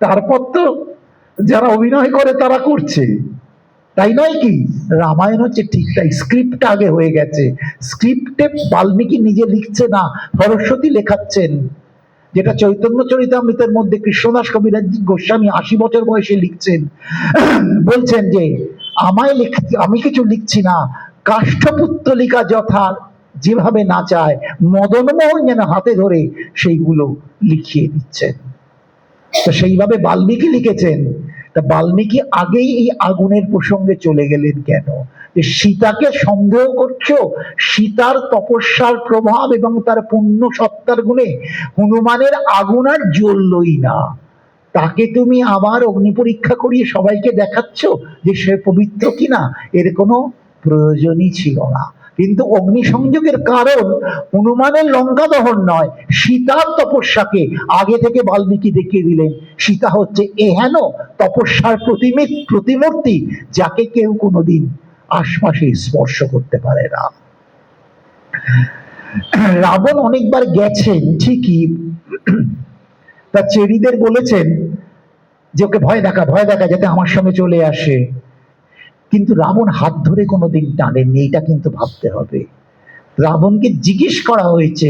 তারপর তো যারা অভিনয় করে তারা করছে, তাই নয় কি? রামায়ণ হচ্ছে ঠিক তাই, স্ক্রিপ্ট আগে হয়ে গেছে। স্ক্রিপ্টে বাল্মীকি নিজে লিখছে না, সরস্বতী লেখাচ্ছেন। যেটা চৈতন্য চরিতামৃতের মধ্যে কৃষ্ণদাস কবিরাজ গোস্বামী 80 বছর বয়সে লিখছেন, বলছেন যে আমি কিছু লিখছি না, কাষ্ঠপুত্তলিকা যথা যেভাবে নাচায় মদনমোহন যেন হাতে ধরে সেইগুলো লিখিয়ে দিচ্ছেন। তো সেইভাবে বাল্মীকি লিখেছেন। তা বাল্মীকি আগেই এই আগুনের প্রসঙ্গে চলে গেলেন কেন? যে সীতাকে সন্দেহ করছো, সীতার তপস্যার প্রভাব এবং তার পুণ্য সত্তার গুণে হনুমানের আগুন আর জ্বললই না। তাকে তুমি আবার অগ্নি পরীক্ষা করিয়ে সবাইকে দেখাচ্ছ যে সে পবিত্র কিনা, এর কোনো প্রয়োজনই ছিল না। কিন্তু অগ্নিসংযোগের কারণ হনুমানের লঙ্কা দহন নয়, সীতার তপস্যাকে আগে থেকে বাল্মীকি দেখিয়ে দিলেন। সীতা হচ্ছে এহেন তপস্যার প্রতিমূর্তি, যাকে কেউ কোনোদিন আশপাশে স্পর্শ করতে পারে না। রাবণ অনেকবার গেছেন ঠিকই, তার চেরিদের বলেছেন যে ওকে ভয় দেখা যাতে আমার সঙ্গে চলে আসে, কিন্তু রাবণ হাত ধরে কোনোদিন টানেননি, এটা কিন্তু ভাবতে হবে। রাবণকে জিজ্ঞেস করা হয়েছে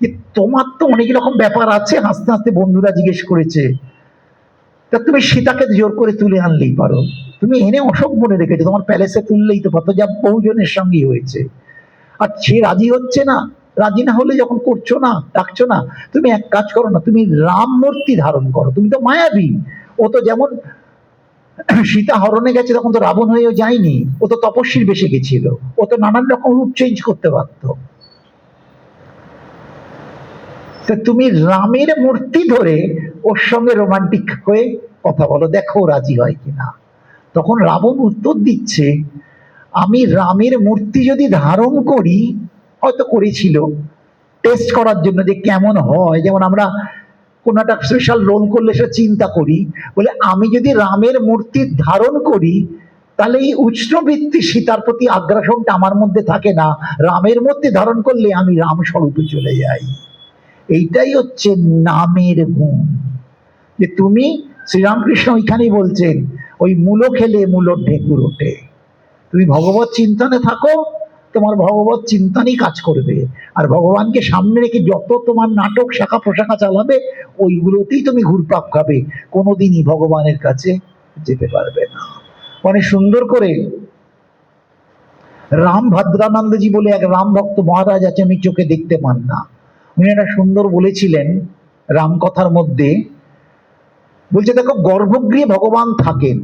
যে তোমার তো অনেক রকম ব্যাপার আছে, হাসতে হাসতে বন্ধুরা জিজ্ঞেস করেছে, তা তুমি সীতাকে জোর করে তুলে আনলেই পারো, তুমি এনে অশোক বনে রেখেছো, তোমার প্যালেসে তুললেই তো পারতো, যা বহুজনের সঙ্গেই হয়েছে। আর সে রাজি হচ্ছে না, রাজি না হলে যখন করছো না, ডাকছো না, তুমি এক কাজ করো না, তুমি রাম মূর্তি ধারণ করো, তুমি তো মায়াবী। ও তো যেমন সীতা হরণে গেছে তখন তো রাবণ হয়েও যায়নি, ও তো তপস্বীর বেশে গেছিল, ও তো নানান রকম রূপ চেঞ্জ করতে পারত। তো তুমি রামের মূর্তি ধরে ওর সঙ্গে রোমান্টিক হয়ে কথা বলো, দেখো রাজি হয় কিনা। তখন রাবণ উত্তর দিচ্ছে, আমি রামের মূর্তি যদি ধারণ করি, হয়তো করেছিল টেস্ট করার জন্য যে কেমন হয়, যেমন আমরা কোনো একটা স্পেশাল রোল করলে সেটা চিন্তা করি, বলে আমি যদি রামের মূর্তি ধারণ করি তাহলে এই উষ্ণবৃত্তি সীতার প্রতি আগ্রাসনটা আমার মধ্যে থাকে না, রামের মূর্তি ধারণ করলে আমি রাম স্বরূপে চলে যাই। এইটাই হচ্ছে নামের গুণ। যে তুমি, শ্রীরামকৃষ্ণ ওইখানেই বলছেন, ওই মূলো খেলে মূলোর ঢেকুর ওঠে। তুমি ভগবত চিন্তনে থাকো, তোমার ভগবত চিন্তনই কাজ করবে। আর ভগবানকে সামনে রেখে যত তোমার নাটক শাখা প্রশাখা চালাবে, ওইগুলোতেই তুমি ঘুরপাক খাবে, কোনোদিনই ভগবানের কাছে যেতে পারবে না। অনেক সুন্দর করে রাম ভদ্রানন্দজি বলে এক রাম ভক্ত মহারাজ আছে, আমি চোখে দেখতে পান না, উনি একটা সুন্দর বলেছিলেন রাম কথার মধ্যে, বলছে দেখো গর্ভগৃহে ভগবান থাকেন,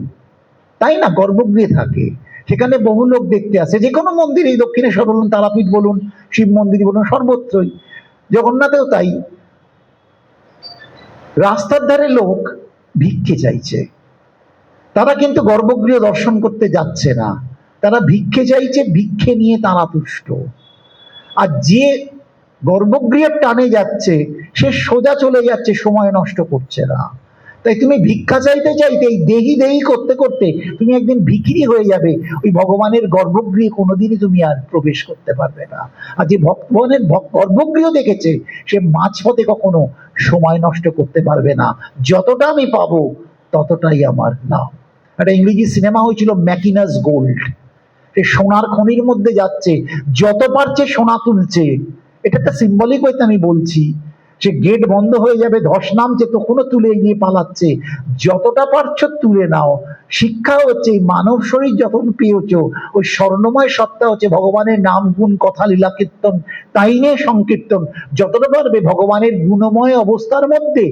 তাই না, গর্ভগৃহে থাকে, সেখানে বহু লোক দেখতে আসে, যে কোনো মন্দির, এই দক্ষিণেশ্বর বলুন, তারাপীঠ বলুন, শিব মন্দির বলুন, সর্বত্রই, জগন্নাথেও তাই। রাস্তার ধারে লোক ভিক্ষে চাইছে, তারা কিন্তু গর্ভগৃহ দর্শন করতে যাচ্ছে না, তারা ভিক্ষে চাইছে, ভিক্ষে নিয়ে তারা তুষ্ট। আর যে গর্ভগৃহের টানে যাচ্ছে সে সোজা চলে যাচ্ছে, সময় নষ্ট করছে না। তাই তুমি ভিক্ষা চাইতে চাইতে, এই দেহি দেহি করতে করতে তুমি একদিন ভিখিরি হয়ে যাবে, ওই ভগবানের গর্ভগৃহে কোনোদিনই তুমি আর প্রবেশ করতে পারবে না। আর যে ভগবানের গর্ভগৃহ দেখেছে, সে মাঝপথে কখনো সময় নষ্ট করতে পারবে না, যতটা আমি পাবো ততটাই আমার নাম। একটা ইংরেজি সিনেমা হয়েছিল ম্যাকিনাস গোল্ড, সে সোনার খনির মধ্যে যাচ্ছে, যত পারছে সোনা তুলছে, এটা একটা সিম্বলিক হইতে আমি বলছি, সে গেট বন্ধ হয়ে যাবে, ধস নামছে, তখনও তুলে নিয়ে পালাচ্ছে, যতটা পারছো তুলে নাও। শিক্ষা হচ্ছে এই মানব শরীর যখন পেয়েছো, ওই স্বর্ণময় সত্তা হচ্ছে ভগবানের নাম গুণ কথা লীলা কীর্তন, তাই নিয়ে সংকীর্তন, যতটা পারবে ভগবানের গুণময় অবস্থার মধ্যে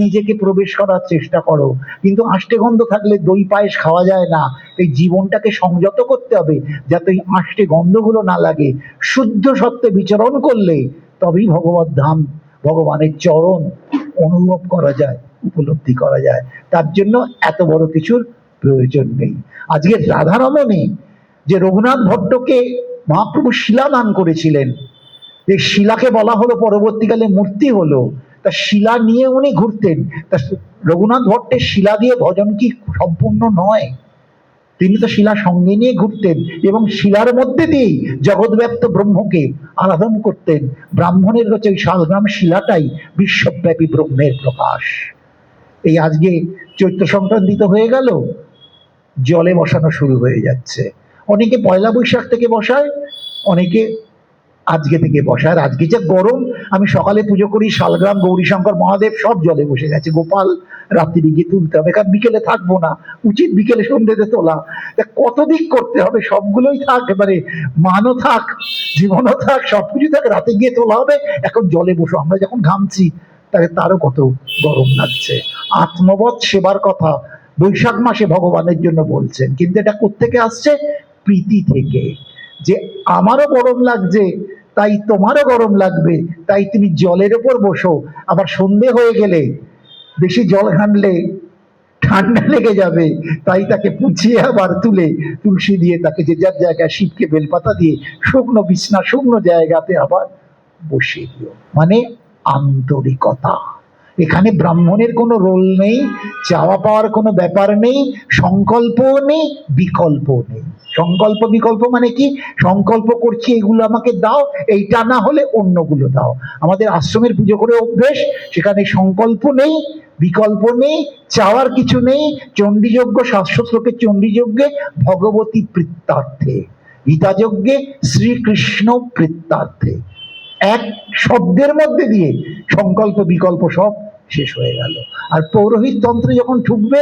নিজেকে প্রবেশ করার চেষ্টা করো। কিন্তু আষ্টে গন্ধ থাকলে দই পায়েস খাওয়া যায় না, এই জীবনটাকে সংযত করতে হবে যাতে এই আষ্টে গন্ধগুলো না লাগে। শুদ্ধ সত্ত্বে বিচরণ করলে তবেই ভগবত ধাম, ভগবানের চরণ অনুভব করা যায়, উপলব্ধি করা যায়। তার জন্য এত বড় কিছুর প্রয়োজন নেই। আজকে রাধারমণে যে রঘুনাথ ভট্টকে মহাপ্রভু শিলা দান করেছিলেন, যে শিলাকে বলা হলো পরবর্তীকালে মূর্তি হলো, তা শিলা নিয়ে উনি ঘুরতেন। তা রঘুনাথ ভট্টের শিলা দিয়ে ভজন কি সম্পূর্ণ নয়? তিনি তো শিলা সঙ্গে নিয়ে ঘুরতেন এবং শিলার মধ্যে দিয়েই জগৎব্যাপ্ত ব্রহ্মকে আরাধন করতেন। ব্রাহ্মণের হচ্ছে ওই শালগ্রাম শিলাটাই বিশ্বব্যাপী ব্রহ্মের প্রকাশ। এই আজকে চৈত্র সংক্রান্তি তো হয়ে গেল, জলে বসানো শুরু হয়ে যাচ্ছে। অনেকে পয়লা বৈশাখ থেকে বসায়, অনেকে আজকে থেকে বসায়। আর আজকে যে গরম, আমি সকালে পুজো করি, শালগ্রাম গৌরীশঙ্কর মহাদেব সব জলে বসে গেছে, গোপাল রাত্রি গিয়ে তুলতে হবে, কারণ বিকেলে থাকবো না, উচিত বিকেলে সন্ধ্যেতে তোলা। কত দিক করতে হবে, সবগুলোই থাক, এবারে মানও থাক, জীবনও থাক, সবকিছু থাক, রাতে গিয়ে তোলা হবে। এখন জলে বসো, আমরা যখন ঘামছি তাকে তারও কত গরম লাগছে। আত্মবৎ সেবার কথা বৈশাখ মাসে ভগবানের জন্য বলছেন, কিন্তু এটা কোত্থেকে আসছে? প্রীতি থেকে, যে আমারও গরম লাগছে তাই তোমারও গরম লাগবে, তাই তুমি জলের ওপর বসো। আবার সন্ধে হয়ে গেলে বেশি জল ঘাঁটলে ঠান্ডা লেগে যাবে, তাই তাকে পুছিয়ে আবার তুলে তুলসী দিয়ে তাকে যে যার জায়গায়, শিবকে বেলপাতা দিয়ে শুকনো বিছনা শুকনো জায়গাতে আবার বসিয়ে দিও। মানে আন্তরিকতা। এখানে ব্রাহ্মণের কোনো রোল নেই, চাওয়া পাওয়ার কোনো ব্যাপার নেই, সংকল্পও নেই, বিকল্পও নেই। সংকল্প বিকল্প মানে কি? সংকল্প করছি এগুলো আমাকে দাও, এইটা না হলে অন্যগুলো দাও। আমাদের আশ্রমের পুজো করে অভ্যেস, সেখানে সংকল্প নেই, বিকল্প নেই, চাওয়ার কিছু নেই। চণ্ডীযজ্ঞ, শাশ্বত শ্লোকের চণ্ডীযজ্ঞে ভগবতী প্রীত্যার্থে, গীতাযজ্ঞে শ্রীকৃষ্ণ প্রীত্যার্থে, এক শব্দের মধ্যে দিয়ে সংকল্প বিকল্প সব শেষ হয়ে গেল। আর পৌরোহিত তন্ত্রে যখন ঢুকবে,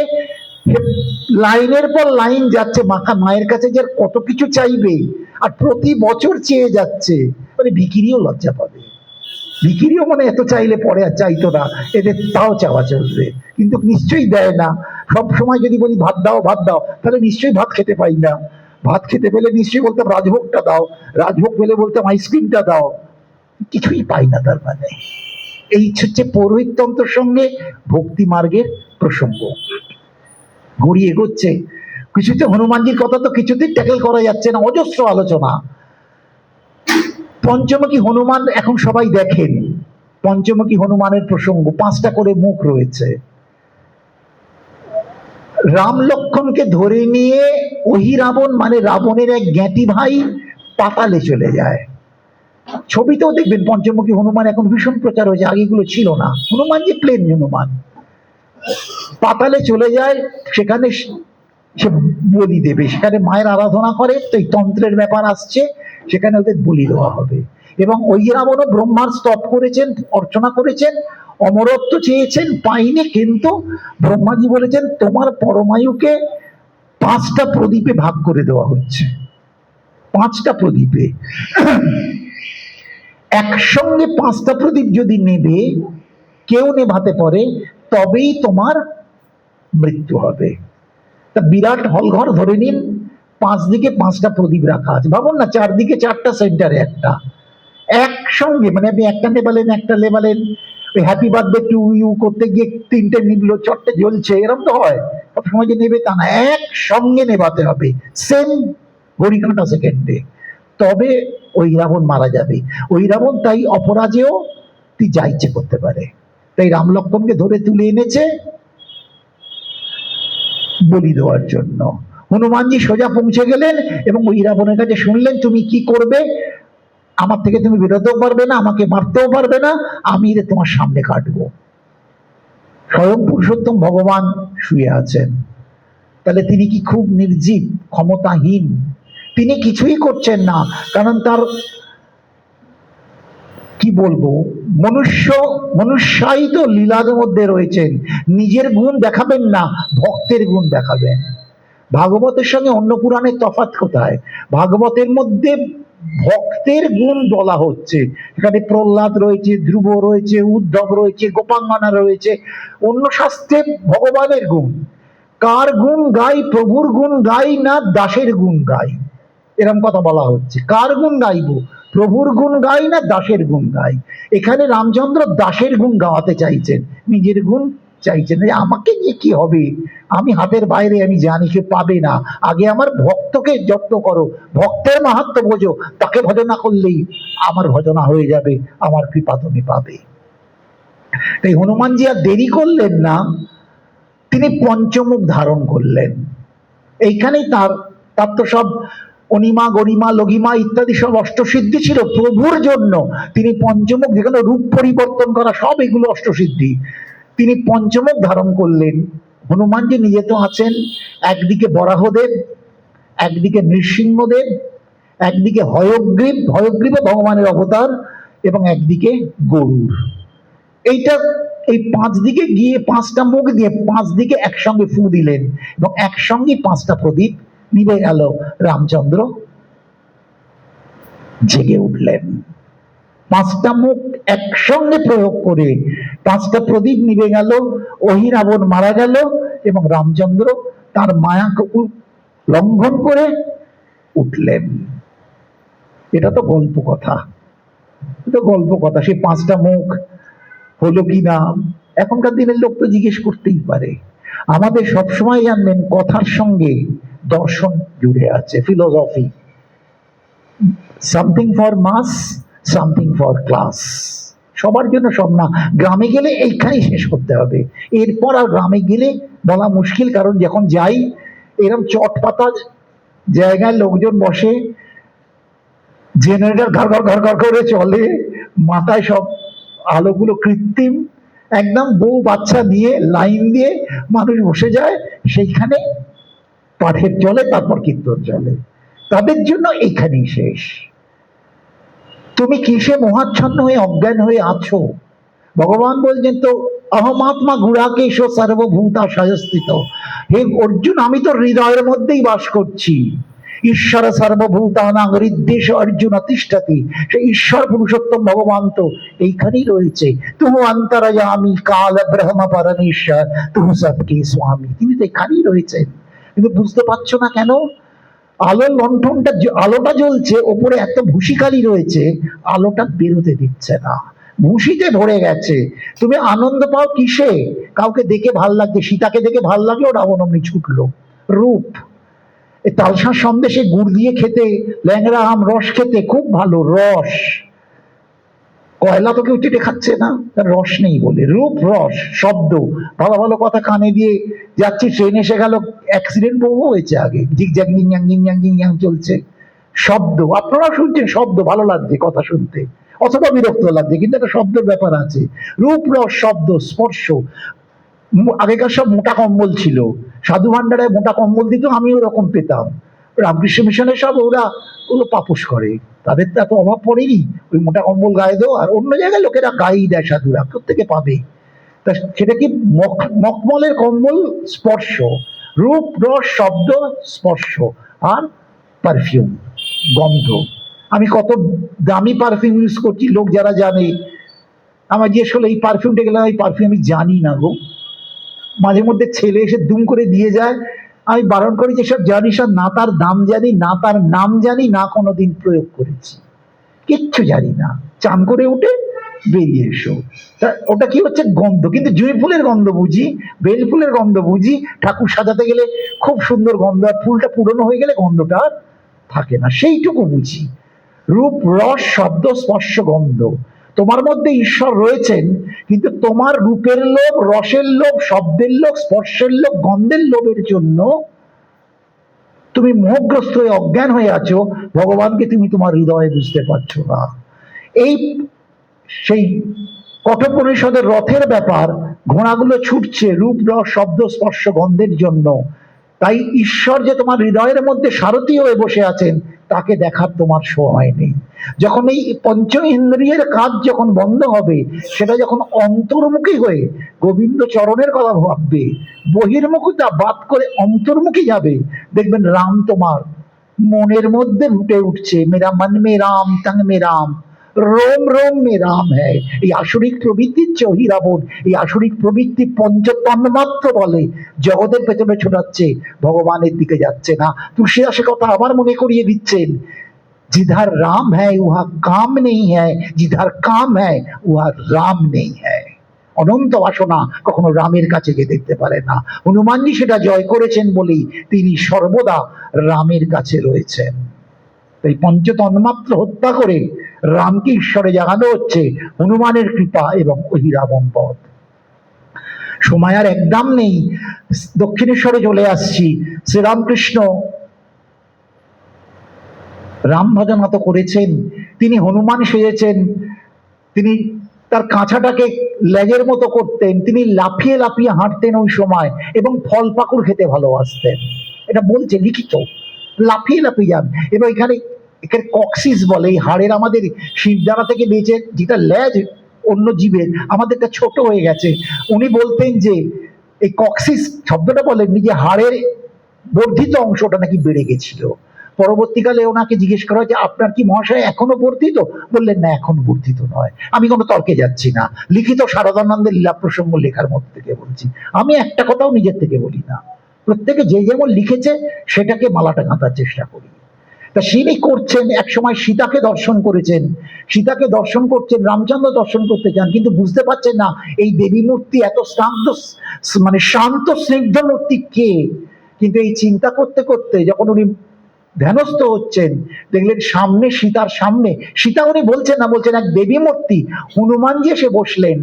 লাইনের পর লাইন যাচ্ছে, মায়ের কাছে যে কত কিছু চাইবে, আর প্রতি বছর চেয়ে যাচ্ছে, মানে ভিখিরিও লজ্জা পাবে। ভিখিরিও মানে এত চাইলে পরে আর চাইতো না, এদের তাও চাওয়া চলবে, কিন্তু নিশ্চয়ই দেয় না। সব সময় যদি বলি ভাত দাও ভাত দাও, তাহলে নিশ্চয়ই ভাত খেতে পাই না। ভাত খেতে পেলে নিশ্চয়ই বলতাম রাজভোগটা দাও, রাজভোগ পেলে বলতাম আইসক্রিমটা দাও, কিছুই পাই না। তার মানে এই হচ্ছে পৌরোহিততন্ত্রের সঙ্গে ভক্তি মার্গের প্রসঙ্গ। ঘুরিয়ে এগোচ্ছে, কিছুতে হনুমানজির কথা তো কিছুতেই ট্যাকেল করা যাচ্ছে না, অজস্র আলোচনা। পঞ্চমুখী হনুমান এখন সবাই দেখেন, পঞ্চমুখী হনুমানের প্রসঙ্গ, 5টা করে মুখ রয়েছে। রাম লক্ষ্মণকে ধরে নিয়ে অহিরাবণ মানে রাবণের এক জ্ঞাতি ভাই পাতালে চলে যায়। ছবিতেও দেখবেন পঞ্চমুখী হনুমান এখন ভীষণ প্রচার হয়েছে, আগে এগুলো ছিল না। হনুমান যে প্লেন হনুমান পাতালে চলে যায়, সেখানে সে বলি দেবে, সেখানে মায়ের আরাধনা করে, তো এই তন্ত্রের ব্যাপার আসছে, সেখানে ওদের বলি দেওয়া হবে। এবং ওই রাবণও ব্রহ্মার স্তব করেছেন, অর্চনা করেছেন, অমরত্ব চেয়েছেন, পাইনি, কিন্তু ব্রহ্মাজি বলেছেন তোমার পরমায়ুকে 5টা প্রদীপে ভাগ করে দেওয়া হচ্ছে। 5টা প্রদীপে একসঙ্গে 5টা প্রদীপ যদি নেবে, কেউ নেভাতে পারে, তবেই তোমার মৃত্যু হবে। তা বিরাট হলঘর ধরে নিন, 5 দিকে 5টা প্রদীপ রাখা আছে, ভাবুন না, 4 দিকে 4টা, সেন্টারে একটা, একসঙ্গে। মানে আপনি একটা নেবালেন, একটা লেবালেন, ওই হ্যাপি বার্থডে টু ইউ করতে গিয়ে 3টে নিবলো, 4টে জ্বলছে, এরকম তো হয়। সবসময় যে নেবে তা না, একসঙ্গে নেবাতে হবে, সেম ঘড়ি কাঁটা সেকেন্ডে, তবে ওই রাবণ মারা যাবে। ওই রাবণ তাই অপরাজেয় তুই যা ইচ্ছে করতে পারে, তাই রাম লক্ষ্মণকে ধরে তুলে এনেছে বলি দেওয়ার জন্য। হনুমানজি সোজা পৌঁছে গেলেন এবং ওই রাবণের কাছে শুনলেন, তুমি কি করবে, আমার থেকে তুমি বেরোতেও পারবে না, আমাকে মারতেও পারবে না, আমি তোমার সামনে কাটবো। স্বয়ং পুরুষোত্তম ভগবান শুয়ে আছেন, তাহলে তিনি কি খুব নির্জীব, ক্ষমতাহীন? তিনি কিছুই করছেন না, কারণ তার কি বলবো, মনুষ্যাই তো লীলার মধ্যে রয়েছেন। নিজের গুণ দেখাবেন না, ভক্তের গুণ দেখাবেন। ভাগবতের সঙ্গে অন্য পুরাণের তফাৎ কোথায়? ভাগবতের মধ্যে ভক্তের গুণ বলা হচ্ছে, এখানে প্রহ্লাদ রয়েছে, ধ্রুব রয়েছে, উদ্ধব রয়েছে, গোপাঙ্গনা রয়েছে। অন্য শাস্ত্রে ভগবানের গুণ। কার গুণ গাই? প্রভুর গুণ গাই না দাসের গুণ গাই, এরকম কথা বলা হচ্ছে। কার গুণ গাইব? প্রভুর গুণ গাই না দাসের গুণ গাই? এখানে রামচন্দ্র দাসের গুণ গাওয়াতে চাইছেন, নিজের গুণ চাইছেন যে আমাকে নিয়ে কি হবে, আমি হাতের বাইরে, আমি জানি সে পাবে না, আগে আমার ভক্তকে যত্ন করো, ভক্তের মাহাত্ম বোঝো, তাকে ভজনা করলেই আমার ভজনা হয়ে যাবে, আমার কৃপা তুমি পাবে। তাই হনুমানজি আর দেরি করলেন না, তিনি পঞ্চমুখ ধারণ করলেন। এইখানেই তার তার তো সব অনিমা, গরিমা, লঘিমা ইত্যাদি সব অষ্টসিদ্ধি ছিল প্রভুর জন্য। তিনি পঞ্চমুখ, যেখানে রূপ পরিবর্তন করা, সব এগুলো অষ্টসিদ্ধি। তিনি পঞ্চমুখ ধারণ করলেন। হনুমানজি নিজে তো আছেন, একদিকে বরাহদেব, একদিকে নৃসিংহদেব, একদিকে হয়গ্রীব, হয়গ্রীব ভগবানের অবতার, এবং একদিকে গরুর। এইটা এই 5 দিকে গিয়ে 5টা মুখ দিয়ে 5 দিকে একসঙ্গে ফু দিলেন এবং একসঙ্গে 5টা প্রদীপ নিভে গেল। রামচন্দ্র জেগে উঠলেন। 5টা মুখ একসঙ্গে প্রয়োগ করে 5টা প্রদীপ নিভে গেল, অহিরাবণ মারা গেল এবং রামচন্দ্র তার মায়াকে লঙ্ঘন করে উঠলেন। এটা তো গল্প কথা, এটা গল্প কথা। সেই 5টা মুখ হলো কিনা এখনকার দিনের লোক তো জিজ্ঞেস করতেই পারে। আমাদের সবসময় জানবেন কথার সঙ্গে দর্শন জুড়ে আছে, philosophy. Something for mass, something for class. সবার জন্য সব না। গ্রামে গেলে এইখানেই শেষ করতে হবে, এরপর আর গ্রামে গেলে বলা মুশকিল। কারণ যখন যাই এরকম চটপাতা জায়গায় লোকজন বসে, জেনারেটর ঘর ঘর ঘর ঘর করে চলে, মাথায় সব আলোগুলো কৃত্রিম, একদম বউ বাচ্চা নিয়ে লাইন দিয়ে মানুষ বসে যায়, সেইখানে পাঠের চলে, তারপর কীর্তন চলে। তাদের জন্য এইখানেই শেষ। তুমি কিসে মোহাচ্ছন্ন হয়ে অজ্ঞান হয়ে আছো? ভগবান বলছেন তো, অহমাত্মা গুড়াকেশ সর্বভূতা সয়স্থিত। হে অর্জুন, আমি তো হৃদয়ের মধ্যেই বাস করছি। ঈশ্বর সর্বভূতানাং হৃদ্দেশ অর্জুন তিষ্ঠতি। সে ঈশ্বর পুরুষোত্তম ভগবান তো এইখানেই রয়েছে। তুহু অন্তর্যামী কাল ব্রহ্ম পরমেশ্বর, তুহু সবকে স্বামী। তিনি তো এখানেই রয়েছেন, কিন্তু বুঝতে পারছো না কেন? আলোর লণ্ঠনটা, আলোটা জ্বলছে, ওপরে এত ভূষিকালি রয়েছে, আলোটা বেরোতে দিচ্ছে না, ভূষিতে ভরে গেছে। তুমি আনন্দ পাও কিসে? কাউকে দেখে ভাল লাগছে, সীতাকে দেখে ভাল লাগলো, রাবণ অমনি ছুটলো। রূপ। এই তালসার সন্দেশে গুড় দিয়ে খেতে, ল্যাংড়া আম রস খেতে খুব ভালো, রস। কয়লা তো কেউ চেটে খাচ্ছে না, তার রস নেই বলে। রূপ, রস, শব্দ, ভালো ভালো কথা কানে দিয়ে যাচ্ছি, ট্রেন এসে গেল, অ্যাক্সিডেন্ট বহু হয়েছে আগে, ঝিকঝ্যাক জিংযাং জিংযাং জিংযাং চলছে। শব্দ আপনারাও শুনছেন, শব্দ ভালো লাগছে কথা শুনতে, অথবা বিরক্ত লাগছে, কিন্তু একটা শব্দের ব্যাপার আছে। রূপ, রস, শব্দ, স্পর্শ। আগেকার সব মোটা কম্বল ছিল, সাধু ভান্ডারে মোটা কম্বল দিত, আমিও ওরকম পেতাম। রামকৃষ্ণ মিশনের সব ওরা ওগুলো পাপোশ করে, তাদের তো এত অভাব পড়েনি ওই মোটা কম্বল গায়ে দেও। আর অন্য জায়গায় লোকেরা গায়েই দেয়, সাধুরা প্রত্যেকে পাবে। তা সেটা কি মখমলের কম্বল, স্পর্শ। রূপ, রস, শব্দ, স্পর্শ, আর পারফিউম, গন্ধ। আমি কত দামি পারফিউম ইউজ করছি, লোক যারা জানে আমার জিজ্ঞেস করলো এই পারফিউমটা গেলাম, এই পারফিউম আমি জানি না গো। মাঝে মধ্যে ছেলে এসে দুম করে দিয়ে যায়, আমি বারণ করি যে সব জানি, সব না তার দাম জানি, না তার নাম জানি, না কোনোদিন প্রয়োগ করেছি, কিচ্ছু জানি না। চান করে উঠে বেরিয়ে এসো। ওটা কি হচ্ছে? গন্ধ। কিন্তু জুঁই ফুলের গন্ধ বুঝি, বেল ফুলের গন্ধ বুঝি, ঠাকুর সাজাতে গেলে খুব সুন্দর গন্ধ, আর ফুলটা পুরনো হয়ে গেলে গন্ধটা আর থাকে না, সেইটুকু বুঝি। রূপ, রস, শব্দ, স্পর্শ, গন্ধ। তোমার মধ্যে ঈশ্বর রয়েছেন, কিন্তু তোমার রূপের লোভ, রসের লোভ, শব্দের লোভ, স্পর্শের লোভ, গন্ধের লোভের জন্য তুমি মোহগ্রস্ত হয়ে অজ্ঞান হয়ে আছো। ভগবানকে তুমি তোমার হৃদয়ে বুঝতে পারছো না। এই সেই কঠোপনিষদের রথের ব্যাপার, ঘোড়াগুলো ছুটছে রূপ, রস, শব্দ, স্পর্শ, গন্ধের জন্য। তাই ঈশ্বর যে তোমার হৃদয়ের মধ্যে সারথি হয়ে বসে আছেন, তাকে দেখার তোমার সময় নেই। যখন এই পঞ্চ ইন্দ্রিয়ের কাজ যখন বন্ধ হবে, সেটা যখন অন্তর্মুখী হয়ে গোবিন্দ চরণের কথা ভাববে, বহির্মুখিতা বাদ করে অন্তর্মুখী যাবে, দেখবেন রাম তোমার মনের মধ্যে ফুটে উঠছে। মেরা মন মে রাম, তং মে রাম, রোম রোম মে রাম হ্যায়। এই আসরিক প্রবৃত্তির চেয়ে রাবণ, এই আসরিক প্রবৃত্তি পঞ্চতন্মাত্র বলে জগতের পেছনে ছোটাচ্ছে, ভগবানের দিকে যাচ্ছে না। তুলসীদাসের কথা আবার মনে করিয়ে দিচ্ছেন, जिधर राम है वहां काम नहीं है, जिधर काम है वहां राम नहीं है। অনন্ত বাসনা কখনো রামের কাছে গিয়ে দেখতে পারে না। হনুমানজি সেটা জয় করেছেন বলেই তিনি সর্বদা রামের কাছে রয়েছেন। তাই পঞ্চতন্মাত্র হত্যা করে রামকে ঈশ্বরে জাগানো হচ্ছে হনুমানের কৃপা এবং অহিরাবণ পথ। সময় আর একদম নেই, দক্ষিণেশ্বরে চলে আসছি। শ্রীরামকৃষ্ণ রাম ভজন অত করেছেন, তিনি হনুমান সেজেছেন, তিনি তার কাঁচাটাকে লেজের মতো করতেন, তিনি লাফিয়ে লাফিয়ে হাঁটতেন ওই সময়, এবং ফল পাকুড় খেতে ভালোবাসতেন। এটা বলছে লিখিত, লাফিয়ে লাফিয়ে যান। এবং এখানে এখানে কক্সিস বলে, এই হাড়ের আমাদের শিরদাঁড়া থেকে বেঁচে, যেটা লেজ অন্য জীবের, আমাদেরটা ছোট হয়ে গেছে। উনি বলতেন যে এই কক্সিস শব্দটা বলেননি, যে হাড়ের বর্ধিত অংশটা নাকি বেড়ে গেছিল। পরবর্তীকালে ওনাকে জিজ্ঞেস করা হয়েছে, আপনার কি মহাশয় এখনো বর্ধিত? বললেন না, এখনো বর্ধিত নয়। আমি কোনো তর্কে যাচ্ছি না, লিখিত শারদানন্দের লীলা প্রসঙ্গ লেখার মধ্যে থেকে বলছি। আমি একটা কথাও নিজের থেকে বলি না, প্রত্যেকে যে যেমন লিখেছে সেটাকে মালাটা গাঁথার চেষ্টা করি। তা তিনি করছেন, এক সময় সীতাকে দর্শন করেছেন, সীতাকে দর্শন করছেন, রামচন্দ্র দর্শন করতে চান, কিন্তু বুঝতে পারছেন না এই দেবী মূর্তি এত শান্ত, মানে শান্ত স্নিগ্ধ মূর্তি কে। কিন্তু এই চিন্তা করতে করতে যখন উনি ধ্যানস্থ হচ্ছেন, দেখলেন সামনে, সীতার সামনে, সীতা উনি বলছেন না, বলছেন এক দেবী মূর্তি, হনুমানজি এসে বসলেন।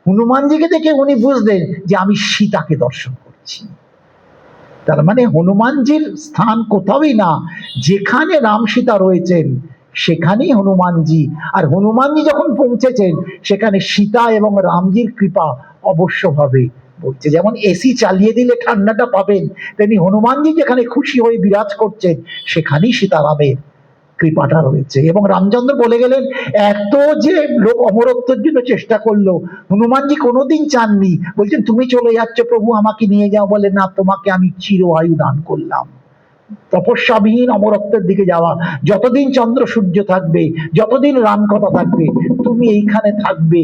হনুমানজিকে দেখে উনি বুঝলেন যে আমি সীতাকে দর্শন করছি। তার মানে হনুমানজির স্থান কোথাওই না, যেখানে রাম সীতা রয়েছেন সেখানেই হনুমানজি। আর হনুমানজি যখন পৌঁছেছেন সেখানে সীতা এবং রামজির কৃপা অবশ্যভাবে বলছে। যেমন এসি চালিয়ে দিলে ঠান্ডাটা পাবেন, তেমনি হনুমানজি যেখানে খুশি হয়ে বিরাজ করছেন সেখানেই সীতারামের কৃপাটা রয়েছে। এবং রামচন্দ্র বলে গেলেন, এত যে লোক অমরত্বের জন্য চেষ্টা করলো, হনুমানজি কোনোদিন চাননি, বলছেন তুমি চলে যাচ্ছ প্রভু, আমাকে নিয়ে যাও। বলে না, তোমাকে আমি চির আয়ু দান করলাম, তপস্যাবিহীন অমরত্বের দিকে যাওয়া। যতদিন চন্দ্র সূর্য থাকবে, যতদিন রামকথা থাকবে, তুমি এইখানে থাকবে,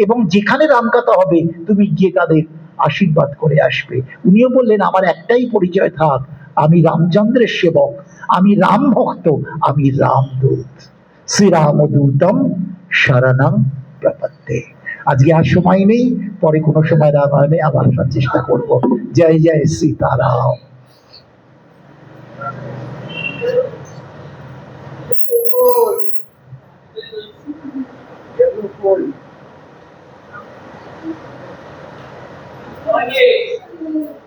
এবং যেখানে রামকথা হবে তুমি গিয়ে তাদের আশীর্বাদ করে আসবে। উনিও বললেন, আমার একটাই পরিচয় থাক, আমি রামচন্দ্রের সেবক, আমি রাম ভক্ত, আমি রামদূত, শ্রীরামদূতম শরণং প্রপদ্যে। আজকে আর সময় নেই, পরে কোনো সময় রামায়ণে আবার আসার চেষ্টা করব। জয় জয় সীতারাম। Oye.